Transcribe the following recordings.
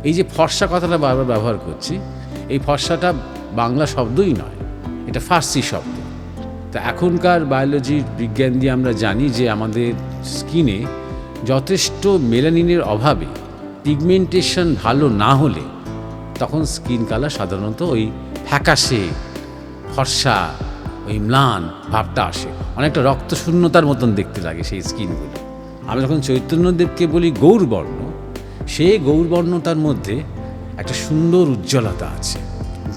এই যে ফর্সা কথাটা বারবার ব্যবহার করছি, এই ফর্সাটা বাংলা শব্দই নয়, এটা ফার্সি শব্দ। তা এখনকার বায়োলজির বিজ্ঞান দিয়ে আমরা জানি যে আমাদের স্কিনে যথেষ্ট মেলানিনের অভাবে পিগমেন্টেশন ভালো না হলে তখন স্কিন কালার সাধারণত ওই ফ্যাকাশে ফর্সা, ওই ম্লান ভাবটা আসে, অনেকটা রক্তশূন্যতার মতন দেখতে লাগে সেই স্কিনগুলো। আমি যখন চৈতন্যদেবকে বলি গৌরবর্ণ, সেই গৌরবর্ণতার মধ্যে একটা সুন্দর উজ্জ্বলতা আছে,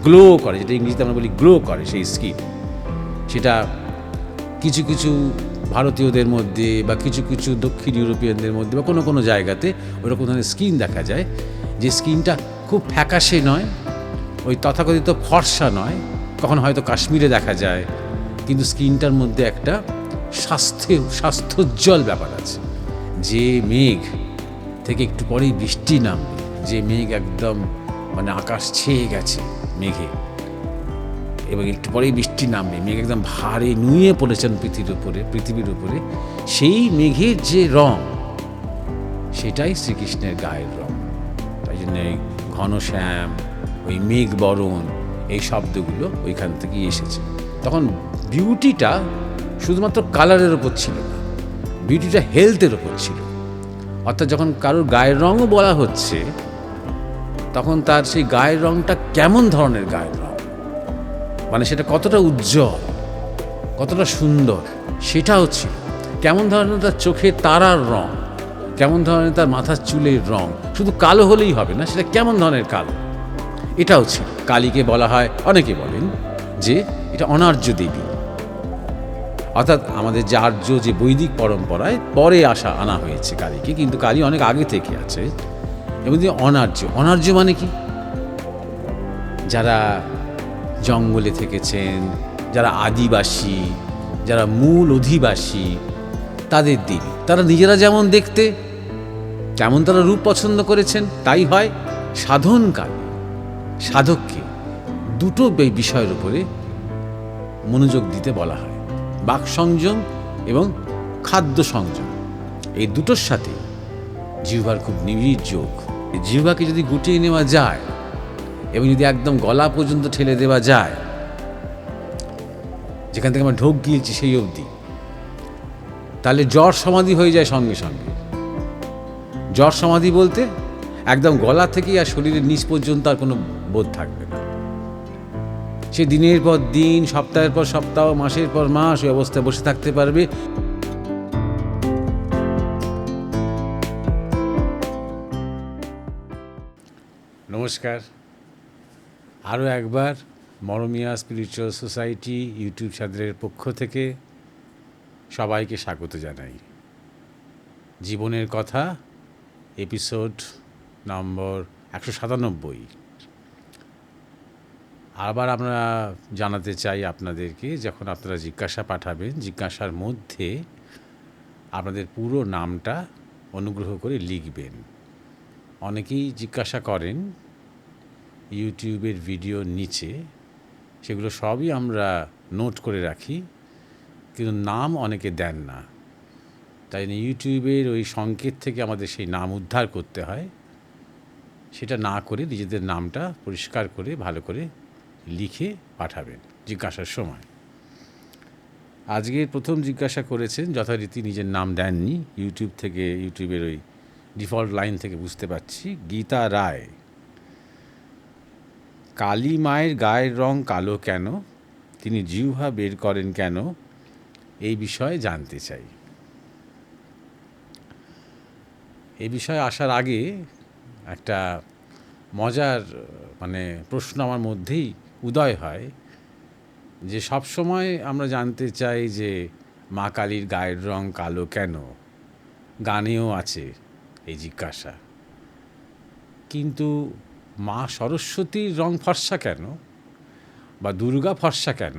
গ্লো করে, যেটা ইংরেজিতে আমরা বলি গ্লো করে সেই স্কিন। সেটা কিছু কিছু ভারতীয়দের মধ্যে বা কিছু কিছু দক্ষিণ ইউরোপিয়ানদের মধ্যে বা কোনো কোনো জায়গাতে ওরকম ধরনের স্কিন দেখা যায়, যে স্কিনটা খুব ফ্যাকাশে নয়, ওই তথাকথিত ফর্সা নয়, কখনো হয়তো কাশ্মীরে দেখা যায়, কিন্তু স্কিনটার মধ্যে একটা স্বাস্থ্যোজ্জ্বল ব্যাপার আছে। যে মেঘ থেকে একটু পরেই বৃষ্টি নামবে, যে মেঘ একদম মানে আকাশ ছেয়ে গেছে মেঘে, এবং একটু পরেই বৃষ্টি নামবে, মেঘ একদম ভারে নুয়ে পড়েছেন পৃথিবীর উপরে, সেই মেঘের যে রং সেটাই শ্রীকৃষ্ণের গায়ের রং। তাই জন্য এই ঘনশ্যাম, ওই মেঘ বরণ, এই শব্দগুলো ওইখান থেকেই এসেছে। তখন বিউটিটা শুধুমাত্র কালারের ওপর ছিল না, বিউটিটা হেলথের ওপর ছিল। অর্থাৎ যখন কারোর গায়ের রঙও বলা হচ্ছে, তখন তার সেই গায়ের রঙটা কেমন ধরনের গায়ের রং, মানে সেটা কতটা উজ্জ্বল, কতটা সুন্দর, সেটাও ছিল। কেমন ধরনের তার চোখের তারার রং, কেমন ধরনের তার মাথার চুলের রং, শুধু কালো হলেই হবে না, সেটা কেমন ধরনের কালো, এটাও ছিল। কালীকে বলা হয়, অনেকে বলেন যে এটা অনার্য দেবী, অর্থাৎ আমাদের যে আর্য যে বৈদিক পরম্পরায় পরে আনা হয়েছে কালীকে, কিন্তু কালী অনেক আগে থেকে আছে। এবং অনার্য মানে কি? যারা জঙ্গলে থেকেছেন, যারা আদিবাসী, যারা মূল অধিবাসী, তাদের দেবী। তারা নিজেরা যেমন দেখতে, তেমন তারা রূপ পছন্দ করেছেন, তাই হয় সাধনকালে সাধককে দুটো বিষয়ের উপরে মনোযোগ দিতে বলা হয়, বাক সংযম এবং খাদ্য সংযম। এই দুটোর সাথে জিহ্বার খুব নিবিড় যোগ। জিহ্বাকে যদি গুটিয়ে নেওয়া যায় এবং যদি একদম গলা পর্যন্ত ঠেলে দেওয়া যায়, যেখান থেকে আমরা ঢোক গিয়েছি সেই অবধি, তাহলে জ্বর সমাধি হয়ে যায় সঙ্গে সঙ্গে। জ্বর সমাধি বলতে একদম গলা থেকে আর শরীরের নিচ পর্যন্ত আর কোনো বোধ থাকবে না। সে দিনের পর দিন, সপ্তাহের পর সপ্তাহ, মাসের পর মাস ওই অবস্থায় বসে থাকতে পারবে। নমস্কার, আরও একবার মরমিয়া স্পিরিচুয়াল সোসাইটি ইউটিউব চ্যানেলের পক্ষ থেকে সবাইকে স্বাগত জানাই। জীবনের কথা এপিসোড নম্বর 197। আবার আমরা জানাতে চাই আপনাদেরকে, যখন আপনারা জিজ্ঞাসা পাঠাবেন, জিজ্ঞাসার মধ্যে আপনাদের পুরো নামটা অনুগ্রহ করে লিখবেন। অনেকেই জিজ্ঞাসা করেন ইউটিউবের ভিডিওর নিচে, সেগুলো সবই আমরা নোট করে রাখি, কিন্তু নাম অনেকে দেন না। তাই ইউটিউবের ওই সংকেত থেকে আমাদের সেই নাম উদ্ধার করতে হয়। সেটা না করে নিজেদের নামটা পরিষ্কার করে ভালো করে লিখে পাঠাবেন জিজ্ঞাসার সময়। আজকের প্রথম জিজ্ঞাসা করেছেন, যথারীতি নিজের নাম দেননি, ইউটিউবের ওই ডিফল্ট লাইন থেকে বুঝতে পারছি, গীতা রায়। কালী মায়ের গায়ের রং কালো কেন, তিনি জিহ্বা বের করেন কেন, এই বিষয়ে জানতে চাই। এই বিষয়ে আসার আগে একটা মজার প্রশ্ন আমার মধ্যেই উদয় হয়, যে সব সময় আমরা জানতে চাই যে মা কালীর গায়ের রং কালো কেন, গানেও আছে এই জিজ্ঞাসা, কিন্তু মা সরস্বতীর রং ফর্সা কেন, বা দুর্গা ফর্সা কেন,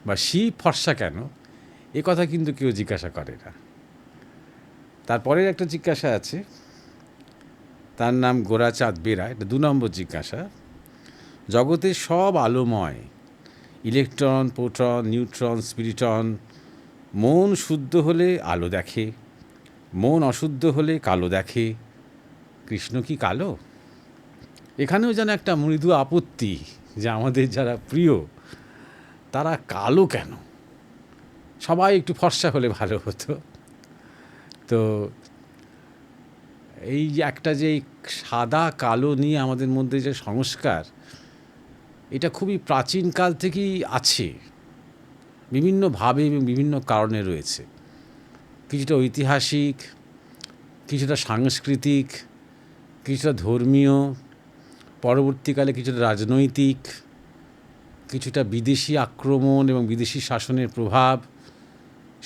বা শিব ফর্সা কেন, এ কথা কিন্তু কেউ জিজ্ঞাসা করে না। তারপরের একটা জিজ্ঞাসা আছে, তার নাম গোরাচাঁদ বেরা, এটা 2 নম্বর জিজ্ঞাসা। জগতের সব আলোময়, ইলেকট্রন, প্রোটন, নিউট্রন, স্পিরিটন, মন শুদ্ধ হলে আলো দেখে, মন অশুদ্ধ হলে কালো দেখে, কৃষ্ণ কি কালো? এখানেও যেন একটা মৃদু আপত্তি যে আমাদের যারা প্রিয় তারা কালো কেন, সবাই একটু ফর্সা হলে ভালো হতো। তো এই যে একটা যে সাদা কালো নিয়ে আমাদের মধ্যে যে সংস্কার, এটা খুবই প্রাচীনকাল থেকেই আছে, বিভিন্নভাবে এবং বিভিন্ন কারণে রয়েছে। কিছুটা ঐতিহাসিক, কিছুটা সাংস্কৃতিক, কিছুটা ধর্মীয়, পরবর্তীকালে কিছুটা রাজনৈতিক, কিছুটা বিদেশি আক্রমণ এবং বিদেশি শাসনের প্রভাব,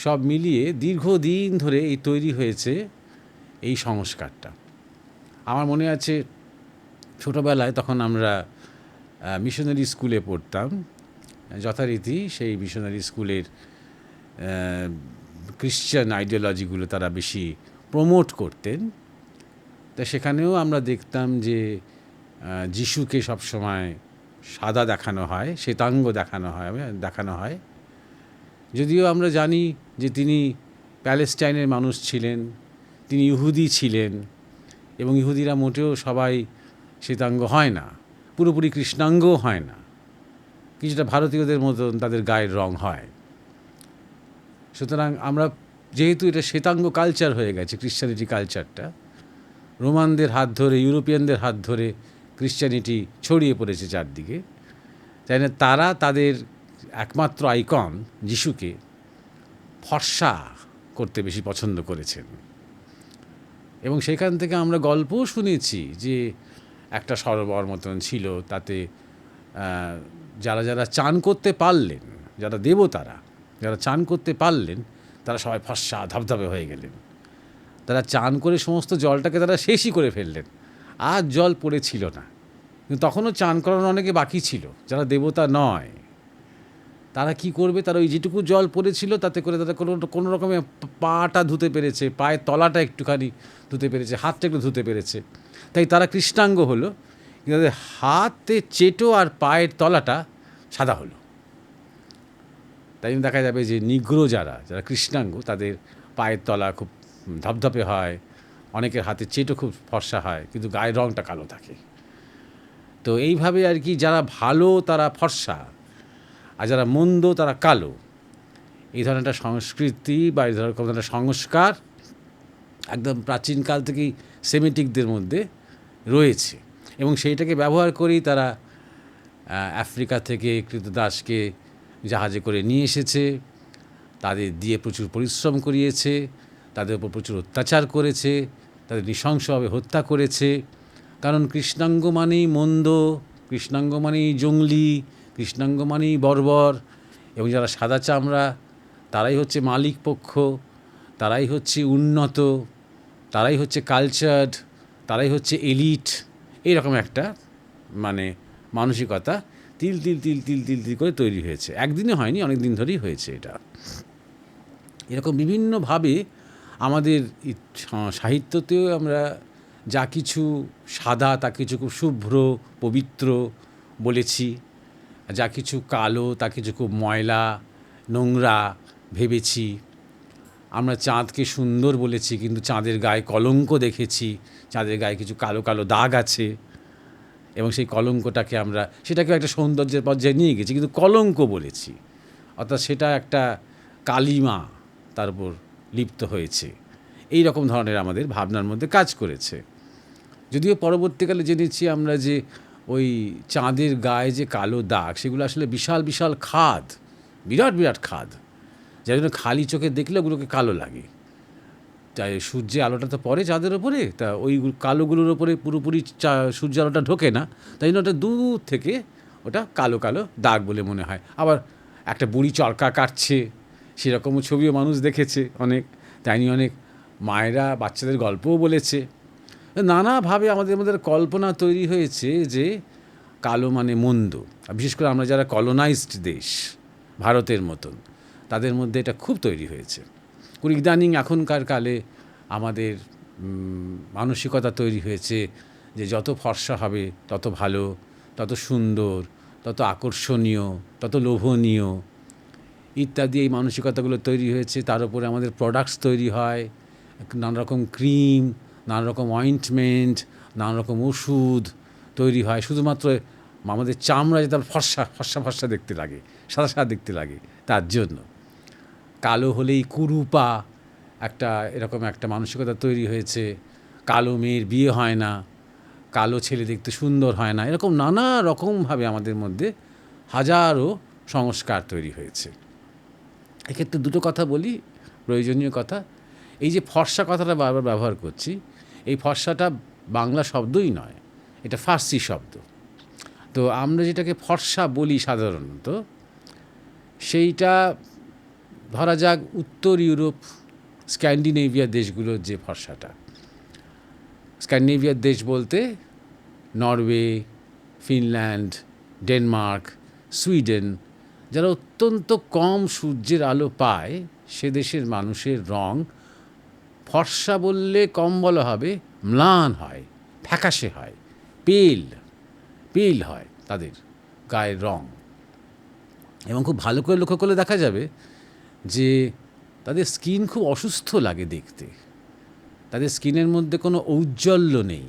সব মিলিয়ে দীর্ঘদিন ধরে এই তৈরি হয়েছে এই সংস্কারটা। আমার মনে আছে ছোটোবেলায় তখন আমরা মিশনারি স্কুলে পড়তাম, যথারীতি সেই মিশনারি স্কুলের ক্রিশ্চিয়ান আইডিওলজিগুলো তারা বেশি প্রমোট করতেন। তা সেখানেও আমরা দেখতাম যে যিশুকে সবসময় সাদা দেখানো হয়, শ্বেতাঙ্গ দেখানো হয়। যদিও আমরা জানি যে তিনি প্যালেস্টাইনের মানুষ ছিলেন, তিনি ইহুদি ছিলেন, এবং ইহুদিরা মোটেও সবাই শ্বেতাঙ্গ হয় না, পুরোপুরি কৃষ্ণাঙ্গও হয় না, কিছুটা ভারতীয়দের মতন তাদের গায়ের রং হয়। সুতরাং আমরা যেহেতু এটা শ্বেতাঙ্গ কালচার হয়ে গেছে, ক্রিশ্চিয়ানিটি কালচারটা রোমানদের হাত ধরে, ইউরোপিয়ানদের হাত ধরে ক্রিশ্চিয়ানিটি ছড়িয়ে পড়েছে চারদিকে, তাই না তারা তাদের একমাত্র আইকন যিশুকে ফর্সা করতে বেশি পছন্দ করেছেন। এবং সেখান থেকে আমরা গল্পও শুনেছি যে একটা সরোবর মতন ছিল, তাতে যারা যারা চান করতে পারলেন, যারা দেবতারা যারা চান করতে পারলেন, তারা সবাই ফর্সা ধবধবে হয়ে গেলেন। তারা চান করে সমস্ত জলটাকে তারা শেষই করে ফেললেন, আর জল পড়েছিল না। কিন্তু তখনও চান করার অনেকে বাকি ছিল, যারা দেবতা নয়। তারা কি করবে, তারা ওই যেটুকু জল পড়েছিল তাতে করে তারা কোনো রকমে পাটা ধুতে পেরেছে, পায়ের তলাটা একটুখানি ধুতে পেরেছে, হাতটা একটু ধুতে পেরেছে, তাই তারা কৃষ্ণাঙ্গ হলো। কিন্তু তাদের হাতে চেটো আর পায়ের তলাটা সাদা হলো। তাই দেখা যাবে যে নিগ্রো যারা কৃষ্ণাঙ্গ, তাদের পায়ের তলা খুব ধপধপে হয়, অনেকের হাতে চেটো খুব ফর্সা হয়, কিন্তু গায়ের রঙটা কালো থাকে। তো এইভাবে আর কি, যারা ভালো তারা ফর্সা, আর যারা মন্দ তারা কালো, এই ধরনের একটা সংস্কৃতি বা এই ধরনের একটা সংস্কার একদম প্রাচীনকাল থেকেই সেমিটিকদের মধ্যে রয়েছে। এবং সেইটাকে ব্যবহার করেই তারা আফ্রিকা থেকে কৃতদাসকে জাহাজে করে নিয়ে এসেছে, তাদের দিয়ে প্রচুর পরিশ্রম করিয়েছে, তাদের উপর প্রচুর অত্যাচার করেছে, তাদের নৃশংসভাবে হত্যা করেছে। কারণ কৃষ্ণাঙ্গ মানেই মন্দ, কৃষ্ণাঙ্গ মানেই জঙ্গলি, কৃষ্ণাঙ্গ মানেই বর্বর, এবং যারা সাদা চামড়া তারাই হচ্ছে মালিক পক্ষ, তারাই হচ্ছে উন্নত, তারাই হচ্ছে কালচার্ড, তারাই হচ্ছে এলিট। এইরকম একটা মানে মানসিকতা তিল তিল তিল তিল তিল তিল করে তৈরি হয়েছে। একদিনে হয়নি, অনেক দিন ধরেই হয়েছে এটা। এরকম বিভিন্নভাবে আমাদের সাহিত্যতেও আমরা যা কিছু সাদা তা কিছু খুব শুভ্র পবিত্র বলেছি, যা কিছু কালো তা কিছু খুব ময়লা নোংরা ভেবেছি। আমরা চাঁদকে সুন্দর বলেছি, কিন্তু চাঁদের গায়ে কলঙ্ক দেখেছি, চাঁদের গায়ে কিছু কালো কালো দাগ আছে, এবং সেই কলঙ্কটাকে আমরা সেটাকে একটা সৌন্দর্যের পর্যায়ে নিয়ে গেছি, কিন্তু কলঙ্ক বলেছি, অর্থাৎ সেটা একটা কালিমা তার উপর লিপ্ত হয়েছে। এই রকম ধরনের আমাদের ভাবনার মধ্যে কাজ করেছে। যদিও পরবর্তীকালে জেনেছি আমরা যে ওই চাঁদের গায়ে যে কালো দাগ, সেগুলো আসলে বিশাল বিশাল খাদ, বিরাট বিরাট খাদ, যার জন্য খালি চোখে দেখলে ওগুলোকে কালো লাগে। তাই সূর্যের আলোটা তো পড়ে চাঁদের ওপরে, তা ওই কালোগুলোর ওপরে পুরোপুরি সূর্যের আলোটা ঢোকে না, তাই জন্য ওটা দূর থেকে ওটা কালো কালো দাগ বলে মনে হয়। আবার একটা বুড়ি চরকা কাটছে, সেরকমও ছবিও মানুষ দেখেছে অনেক, তাই নিয়ে অনেক মায়েরা বাচ্চাদের গল্পও বলেছে। নানাভাবে আমাদের মধ্যে কল্পনা তৈরি হয়েছে যে কালো মানে মন্দ। বিশেষ করে আমরা যারা কলোনাইজড দেশ, ভারতের মতন, তাদের মধ্যে এটা খুব তৈরি হয়েছে। ইদানিং এখনকার কালে আমাদের মানসিকতা তৈরি হয়েছে যে যত ফর্সা হবে তত ভালো, তত সুন্দর, তত আকর্ষণীয়, তত লোভনীয় ইত্যাদি এই মানসিকতাগুলো তৈরি হয়েছে। তার উপরে আমাদের প্রোডাক্টস তৈরি হয়, নানা রকম ক্রিম, নানা রকম অয়েন্টমেন্ট, নানা রকম ওষুধ তৈরি হয় শুধুমাত্র আমাদের চামড়া যাতে ফর্সা ফর্সা ফর্সা দেখতে লাগে, সাদা সাদা দেখতে লাগে তার জন্য। কালো হলেই কুরুপা একটা এরকম একটা মানসিকতা তৈরি হয়েছে। কালো মেয়ের বিয়ে হয় না, কালো ছেলে দেখতে সুন্দর হয় না, এরকম নানা রকমভাবে আমাদের মধ্যে হাজারো সংস্কার তৈরি হয়েছে। এক্ষেত্রে দুটো কথা বলি, প্রয়োজনীয় কথা। এই যে ফর্সা কথাটা বারবার ব্যবহার করছি, এই ফর্সাটা বাংলা শব্দই নয়, এটা ফার্সি শব্দ। তো আমরা যেটাকে ফর্সা বলি সাধারণত, সেইটা ধরা যাক উত্তর ইউরোপ, স্ক্যান্ডিনেভিয়ার দেশগুলোর যে ফর্সাটা। স্ক্যান্ডিনেভিয়ার দেশ বলতে নরওয়ে, ফিনল্যান্ড, ডেনমার্ক, সুইডেন, যারা অত্যন্ত কম সূর্যের আলো পায়, সে দেশের মানুষের রং ফর্সা বললে কম বলা হবে, ম্লান হয়, ফ্যাকাশে হয়, পেল হয় তাদের গায়ের রং। এবং খুব ভালো করে লক্ষ্য করলে দেখা যাবে যে তাদের স্কিন খুব অসুস্থ লাগে দেখতে। তাদের স্কিনের মধ্যে কোনো ঔজ্জ্বল্য নেই,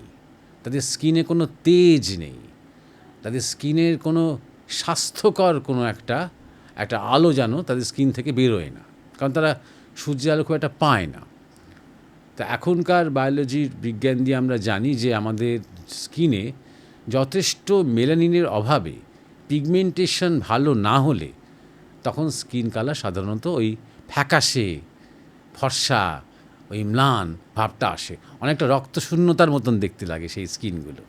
তাদের স্কিনে কোনো তেজ নেই, তাদের স্কিনের কোনো স্বাস্থ্যকর কোনো একটা আলো যেন তাদের স্কিন থেকে বেরোয় না, কারণ তারা সূর্যের আলো খুব একটা পায় না। তা এখনকার বায়োলজির বিজ্ঞান দিয়ে আমরা জানি যে আমাদের স্কিনে যথেষ্ট মেলানিনের অভাবে, পিগমেন্টেশন ভালো না হলে, তখন স্কিন কালার সাধারণত ওই ফ্যাকাশে ফর্সা, ওই ম্লান ভাবটা আসে, অনেকটা রক্তশূন্যতার মতন দেখতে লাগে সেই স্কিনগুলো।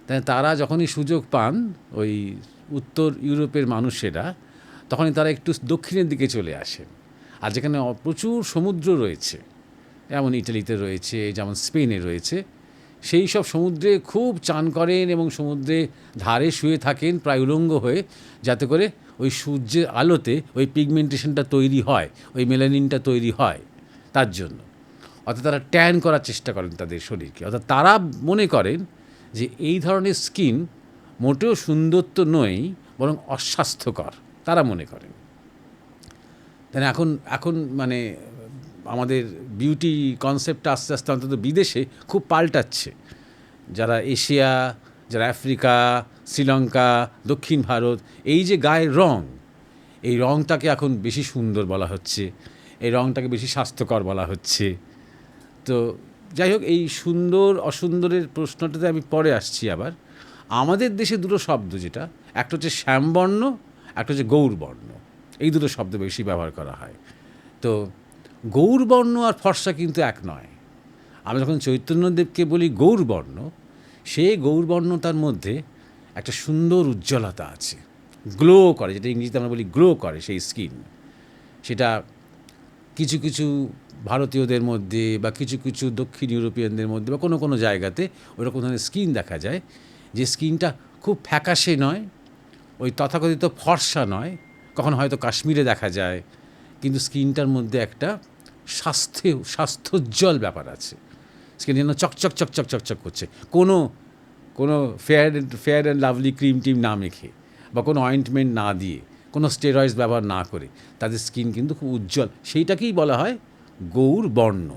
তাই তারা যখনই সুযোগ পান, ওই উত্তর ইউরোপের মানুষেরা, তখনই তারা একটু দক্ষিণের দিকে চলে আসেন। আর যেখানে প্রচুর সমুদ্র রয়েছে, যেমন ইটালিতে রয়েছে, যেমন স্পেনে রয়েছে, সেই সব সমুদ্রে খুব চান করেন এবং সমুদ্রে ধারে শুয়ে থাকেন প্রায় উলঙ্গ হয়ে, যাতে করে ওই সূর্যের আলোতে ওই পিগমেন্টেশনটা তৈরি হয়, ওই মেলানিনটা তৈরি হয় তার জন্য। অর্থাৎ তারা ট্যান করার চেষ্টা করেন তাদের শরীরকে। অর্থাৎ তারা মনে করেন যে এই ধরনের স্কিন মোটেও সুন্দর তো নয়, বরং অস্বাস্থ্যকর, তারা মনে করেন। তাই এখন মানে আমাদের বিউটি কনসেপ্টটা আস্তে আস্তে অন্তত বিদেশে খুব পাল্টাচ্ছে। যারা এশিয়া, যারা আফ্রিকা, শ্রীলঙ্কা, দক্ষিণ ভারত, এই যে গায়ের রং, এই রংটাকে এখন বেশি সুন্দর বলা হচ্ছে, এই রংটাকে বেশি স্বাস্থ্যকর বলা হচ্ছে। তো যাই হোক, এই সুন্দর অসুন্দরের প্রশ্নটাতে আমি পরে আসছি। আবার আমাদের দেশে দুটো শব্দ, যেটা একটা হচ্ছে শ্যামবর্ণ, একটা হচ্ছে গৌরবর্ণ, এই দুটো শব্দ বেশি ব্যবহার করা হয়। তো গৌরবর্ণ আর ফর্সা কিন্তু এক নয়। আমরা যখন চৈতন্যদেবকে বলি গৌরবর্ণ, সেই গৌরবর্ণতার মধ্যে একটা সুন্দর উজ্জ্বলতা আছে, গ্লো করে, যেটা ইংরেজিতে আমরা বলি গ্লো করে সেই স্কিন। সেটা কিছু কিছু ভারতীয়দের মধ্যে বা কিছু কিছু দক্ষিণ ইউরোপিয়ানদের মধ্যে বা কোনো কোনো জায়গাতে ওরকম ধরনের স্কিন দেখা যায়, যে স্কিনটা খুব ফ্যাকাশে নয়, ওই তথাকথিত ফর্সা নয়, কখনো হয়তো কাশ্মীরে দেখা যায়, কিন্তু স্কিনটার মধ্যে একটা স্বাস্থ্যোজ্জ্বল ব্যাপার আছে। স্কিন যেন চকচক চকচক চকচক করছে, কোনো fair and lovely cream team না মেখে বা কোনো অয়েন্টমেন্ট না দিয়ে, কোনো স্টেরয়েডস ব্যবহার না করে, তাদের স্কিন কিন্তু খুব উজ্জ্বল। সেইটাকেই বলা হয় গৌরবর্ণ।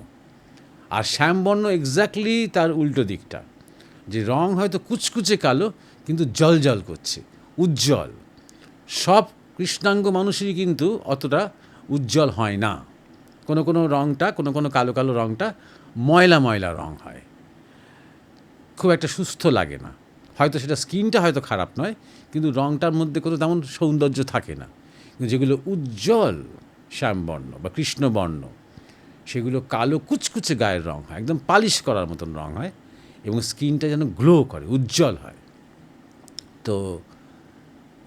আর শ্যামবর্ণ এক্স্যাক্টলি তার উল্টো দিকটা, যে রং হয়তো কুচকুচে কালো, কিন্তু জল করছে, উজ্জ্বল। সব কৃষ্ণাঙ্গ মানুষেরই কিন্তু অতটা উজ্জ্বল হয় না। কোনো রঙটা, কোনো কালো রঙটা ময়লা রঙ হয়, খুব একটা সুস্থ লাগে না। হয়তো সেটা স্কিনটা হয়তো খারাপ নয়, কিন্তু রঙটার মধ্যে কোনো তেমন সৌন্দর্য থাকে না। কিন্তু যেগুলো উজ্জ্বল শ্যামবর্ণ বা কৃষ্ণবর্ণ, সেগুলো কালো কুচকুচে গায়ের রঙ হয়, একদম পালিশ করার মতন রঙ হয়, এবং স্কিনটা যেন গ্লো করে, উজ্জ্বল হয়। তো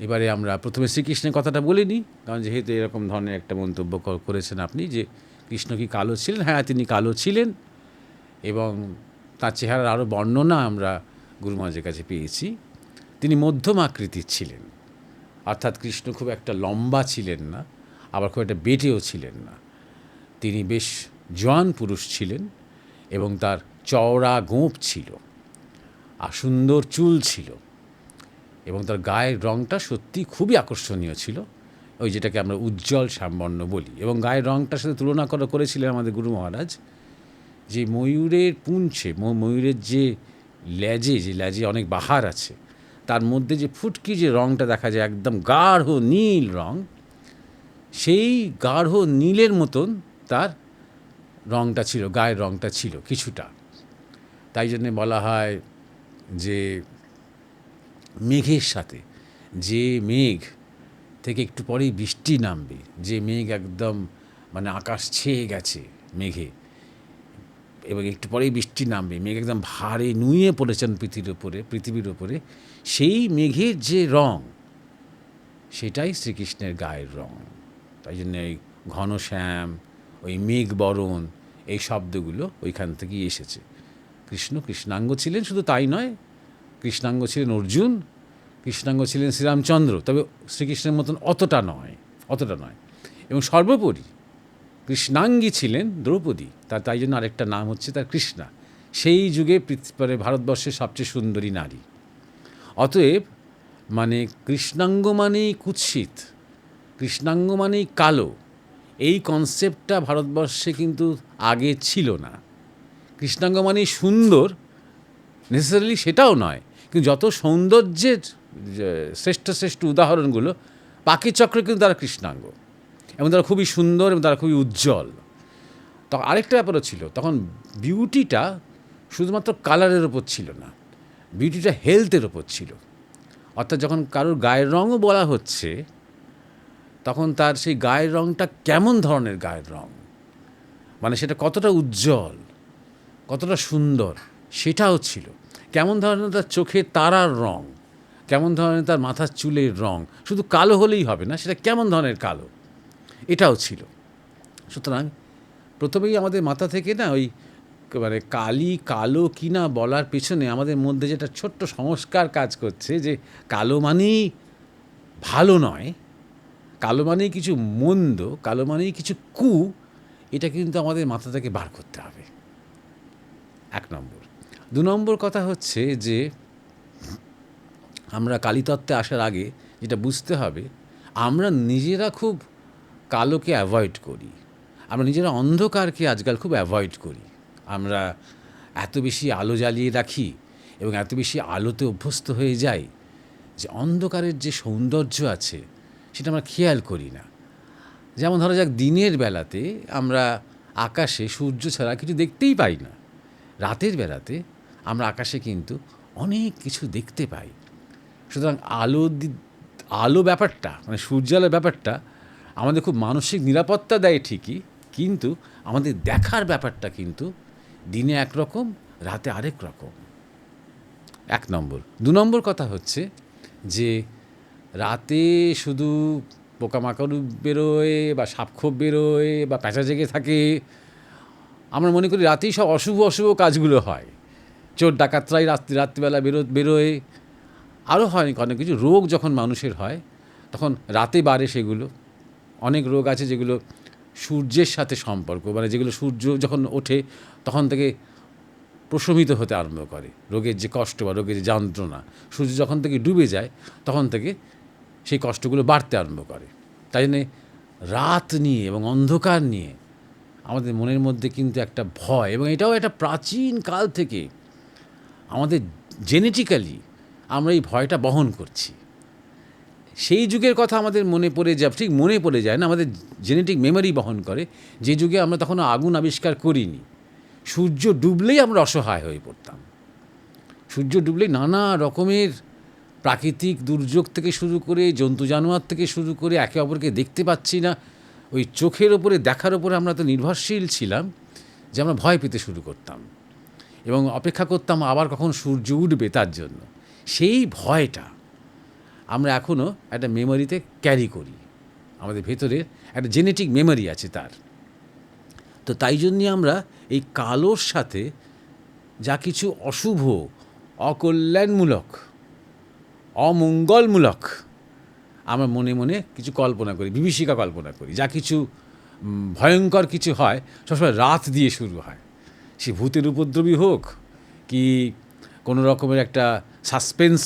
এবারে আমরা প্রথমে শ্রীকৃষ্ণের কথাটা বলে নিই, কারণ যেহেতু এরকম ধরনের একটা মন্তব্য করেছেন আপনি যে কৃষ্ণ কি কালো ছিলেন। হ্যাঁ, তিনি কালো ছিলেন, এবং তার চেহারার আরও বর্ণনা আমরা গুরু মহারাজের কাছে পেয়েছি। তিনি মধ্যম আকৃতির ছিলেন, অর্থাৎ কৃষ্ণ খুব একটা লম্বা ছিলেন না, আবার খুব একটা বেটেও ছিলেন না। তিনি বেশ জোয়ান পুরুষ ছিলেন, এবং তার চওড়া গোঁফ ছিল, আর সুন্দর চুল ছিল, এবং তার গায়ের রঙটা সত্যি খুবই আকর্ষণীয় ছিল, ওই যেটাকে আমরা উজ্জ্বল শ্যামবর্ণ বলি। এবং গায়ের রঙটার সাথে তুলনা করেছিলেন আমাদের গুরু মহারাজ, যে ময়ূরের পুঞ্ছে, ময়ূরের যে লেজে অনেক বাহার আছে, তার মধ্যে যে ফুটকি যে রঙটা দেখা যায় একদম গাঢ় নীল রং, সেই গাঢ় নীলের মতন তার রঙটা ছিল, গায়ের রঙটা ছিল কিছুটা। তাই জন্যে বলা হয় যে মেঘের সাথে, যে মেঘ থেকে একটু পরেই বৃষ্টি নামবে, যে মেঘ একদম মানে আকাশ ছেয়ে গেছে মেঘে, এবং একটু পরেই বৃষ্টি নামবে, মেঘ একদম ভারে নুয়ে পড়েছেন পৃথিবীর ওপরে, সেই মেঘের যে রং সেটাই শ্রীকৃষ্ণের গায়ের রং। তাই জন্য এই ঘনশ্যাম, ওই মেঘ বরণ, এই শব্দগুলো ওইখান থেকেই এসেছে। কৃষ্ণাঙ্গ ছিলেন, শুধু তাই নয়, কৃষ্ণাঙ্গ ছিলেন অর্জুন, কৃষ্ণাঙ্গ ছিলেন শ্রীরামচন্দ্র, তবে শ্রীকৃষ্ণের মতন অতটা নয়। এবং সর্বোপরি কৃষ্ণাঙ্গী ছিলেন দ্রৌপদী, তাই জন্য আরেকটা নাম হচ্ছে তার কৃষ্ণা। সেই যুগে ভারতবর্ষের সবচেয়ে সুন্দরী নারী। অতএব মানে কৃষ্ণাঙ্গ মানেই কুৎসিত, কৃষ্ণাঙ্গ মানেই কালো, এই কনসেপ্টটা ভারতবর্ষে কিন্তু আগে ছিল না। কৃষ্ণাঙ্গ মানেই সুন্দর, নেসেসারিলি সেটাও নয়, কিন্তু যত সৌন্দর্যের শ্রেষ্ঠ উদাহরণগুলো, পাখিচক্রে কিন্তু তারা কৃষ্ণাঙ্গ, এবং তারা খুবই সুন্দর এবং তারা খুবই উজ্জ্বল। তখন আরেকটা ব্যাপারও ছিল, তখন বিউটিটা শুধুমাত্র কালারের ওপর ছিল না, বিউটিটা হেলথের ওপর ছিল। অর্থাৎ যখন কারোর গায়ের রঙও বলা হচ্ছে, তখন তার সেই গায়ের রঙটা কেমন ধরনের গায়ের রঙ, মানে সেটা কতটা উজ্জ্বল, কতটা সুন্দর, সেটাও ছিল। কেমন ধরনের তার চোখের তারার রঙ, কেমন ধরনের তার মাথার চুলের রঙ, শুধু কালো হলেই হবে না, সেটা কেমন ধরনের কালো, এটাও ছিল। সুতরাং প্রথমেই আমাদের মাথা থেকে না ওই মানে কালো কিনা বলার পেছনে আমাদের মধ্যে যেটা ছোট্ট সংস্কার কাজ করছে, যে কালো মানেই ভালো নয়, কালো মানেই কিছু মন্দ, কালো মানেই কিছু এটা কিন্তু আমাদের মাথা থেকে বার করতে হবে, 1 নম্বর। 2 নম্বর কথা হচ্ছে যে আমরা কালীতত্ত্বে আসার আগে যেটা বুঝতে হবে, আমরা নিজেরা খুব কালোকে অ্যাভয়েড করি, আমরা নিজেরা অন্ধকারকে আজকাল খুব অ্যাভয়েড করি। আমরা এত বেশি আলো জ্বালিয়ে রাখি এবং এত বেশি আলোতে অভ্যস্ত হয়ে যাই যে অন্ধকারের যে সৌন্দর্য আছে সেটা আমরা খেয়াল করি না। যেমন ধরা যাক, দিনের বেলাতে আমরা আকাশে সূর্য ছাড়া কিছু দেখতেই পাই না, রাতের বেলাতে আমরা আকাশে কিন্তু অনেক কিছু দেখতে পাই। সুতরাং আলো ব্যাপারটা, মানে সূর্যালোর ব্যাপারটা আমাদের খুব মানসিক নিরাপত্তা দেয় ঠিকই, কিন্তু আমাদের দেখার ব্যাপারটা কিন্তু দিনে একরকম, রাতে আরেক রকম, 1 নম্বর। 2 নম্বর কথা হচ্ছে যে রাতে শুধু পোকামাকড় বেরোয় বা সাপখোপ বেরোয় বা প্যাঁচা জেগে থাকে, আমরা মনে করি রাতেই সব অশুভ কাজগুলো হয়, চোর ডাকাতরাই রাত্রিবেলা বেরোয়, আরও হয় অনেক কিছু। রোগ যখন মানুষের হয় তখন রাতে বাড়ে, সেগুলো অনেক রোগ আছে যেগুলো সূর্যের সাথে সম্পর্ক, মানে যেগুলো সূর্য যখন ওঠে তখন থেকে প্রশমিত হতে আরম্ভ করে, রোগের যে কষ্ট বা রোগের যে যন্ত্রণা, সূর্য যখন থেকে ডুবে যায় তখন থেকে সেই কষ্টগুলো বাড়তে আরম্ভ করে। তাই জন্যে রাত নিয়ে এবং অন্ধকার নিয়ে আমাদের মনের মধ্যে কিন্তু একটা ভয়, এবং এটাও একটা প্রাচীন কাল থেকে আমাদের জেনেটিক্যালি আমরা এই ভয়টা বহন করছি। সেই যুগের কথা আমাদের মনে পড়ে যায়, ঠিক মনে পড়ে যায় না, আমাদের জেনেটিক মেমোরি বহন করে, যে যুগে আমরা তখনও আগুন আবিষ্কার করিনি। সূর্য ডুবলেই আমরা অসহায় হয়ে পড়তাম, সূর্য ডুবলেই নানা রকমের প্রাকৃতিক দুর্যোগ থেকে শুরু করে, জন্তু জানোয়ার থেকে শুরু করে, একে অপরকে দেখতে পাচ্ছি না, ওই চোখের ওপরে দেখার ওপরে আমরা তো নির্ভরশীল ছিলাম যে আমরা ভয় পেতে শুরু করতাম এবং অপেক্ষা করতাম আবার কখন সূর্য উঠবে তার জন্য। সেই ভয়টা আমরা এখনও একটা মেমোরিতে ক্যারি করি, আমাদের ভেতরের একটা জেনেটিক মেমোরি আছে তার। তো তাই জন্যে আমরা এই কালোর সাথে যা কিছু অশুভ, অকল্যাণমূলক, অমঙ্গলমূলক আমরা মনে মনে কিছু কল্পনা করি, বিভীষিকা কল্পনা করি। যা কিছু ভয়ঙ্কর কিছু হয় সবসময় রাত দিয়ে শুরু হয়, সে ভূতের উপদ্রবী হোক কি কোনো রকমের একটা সাসপেন্স,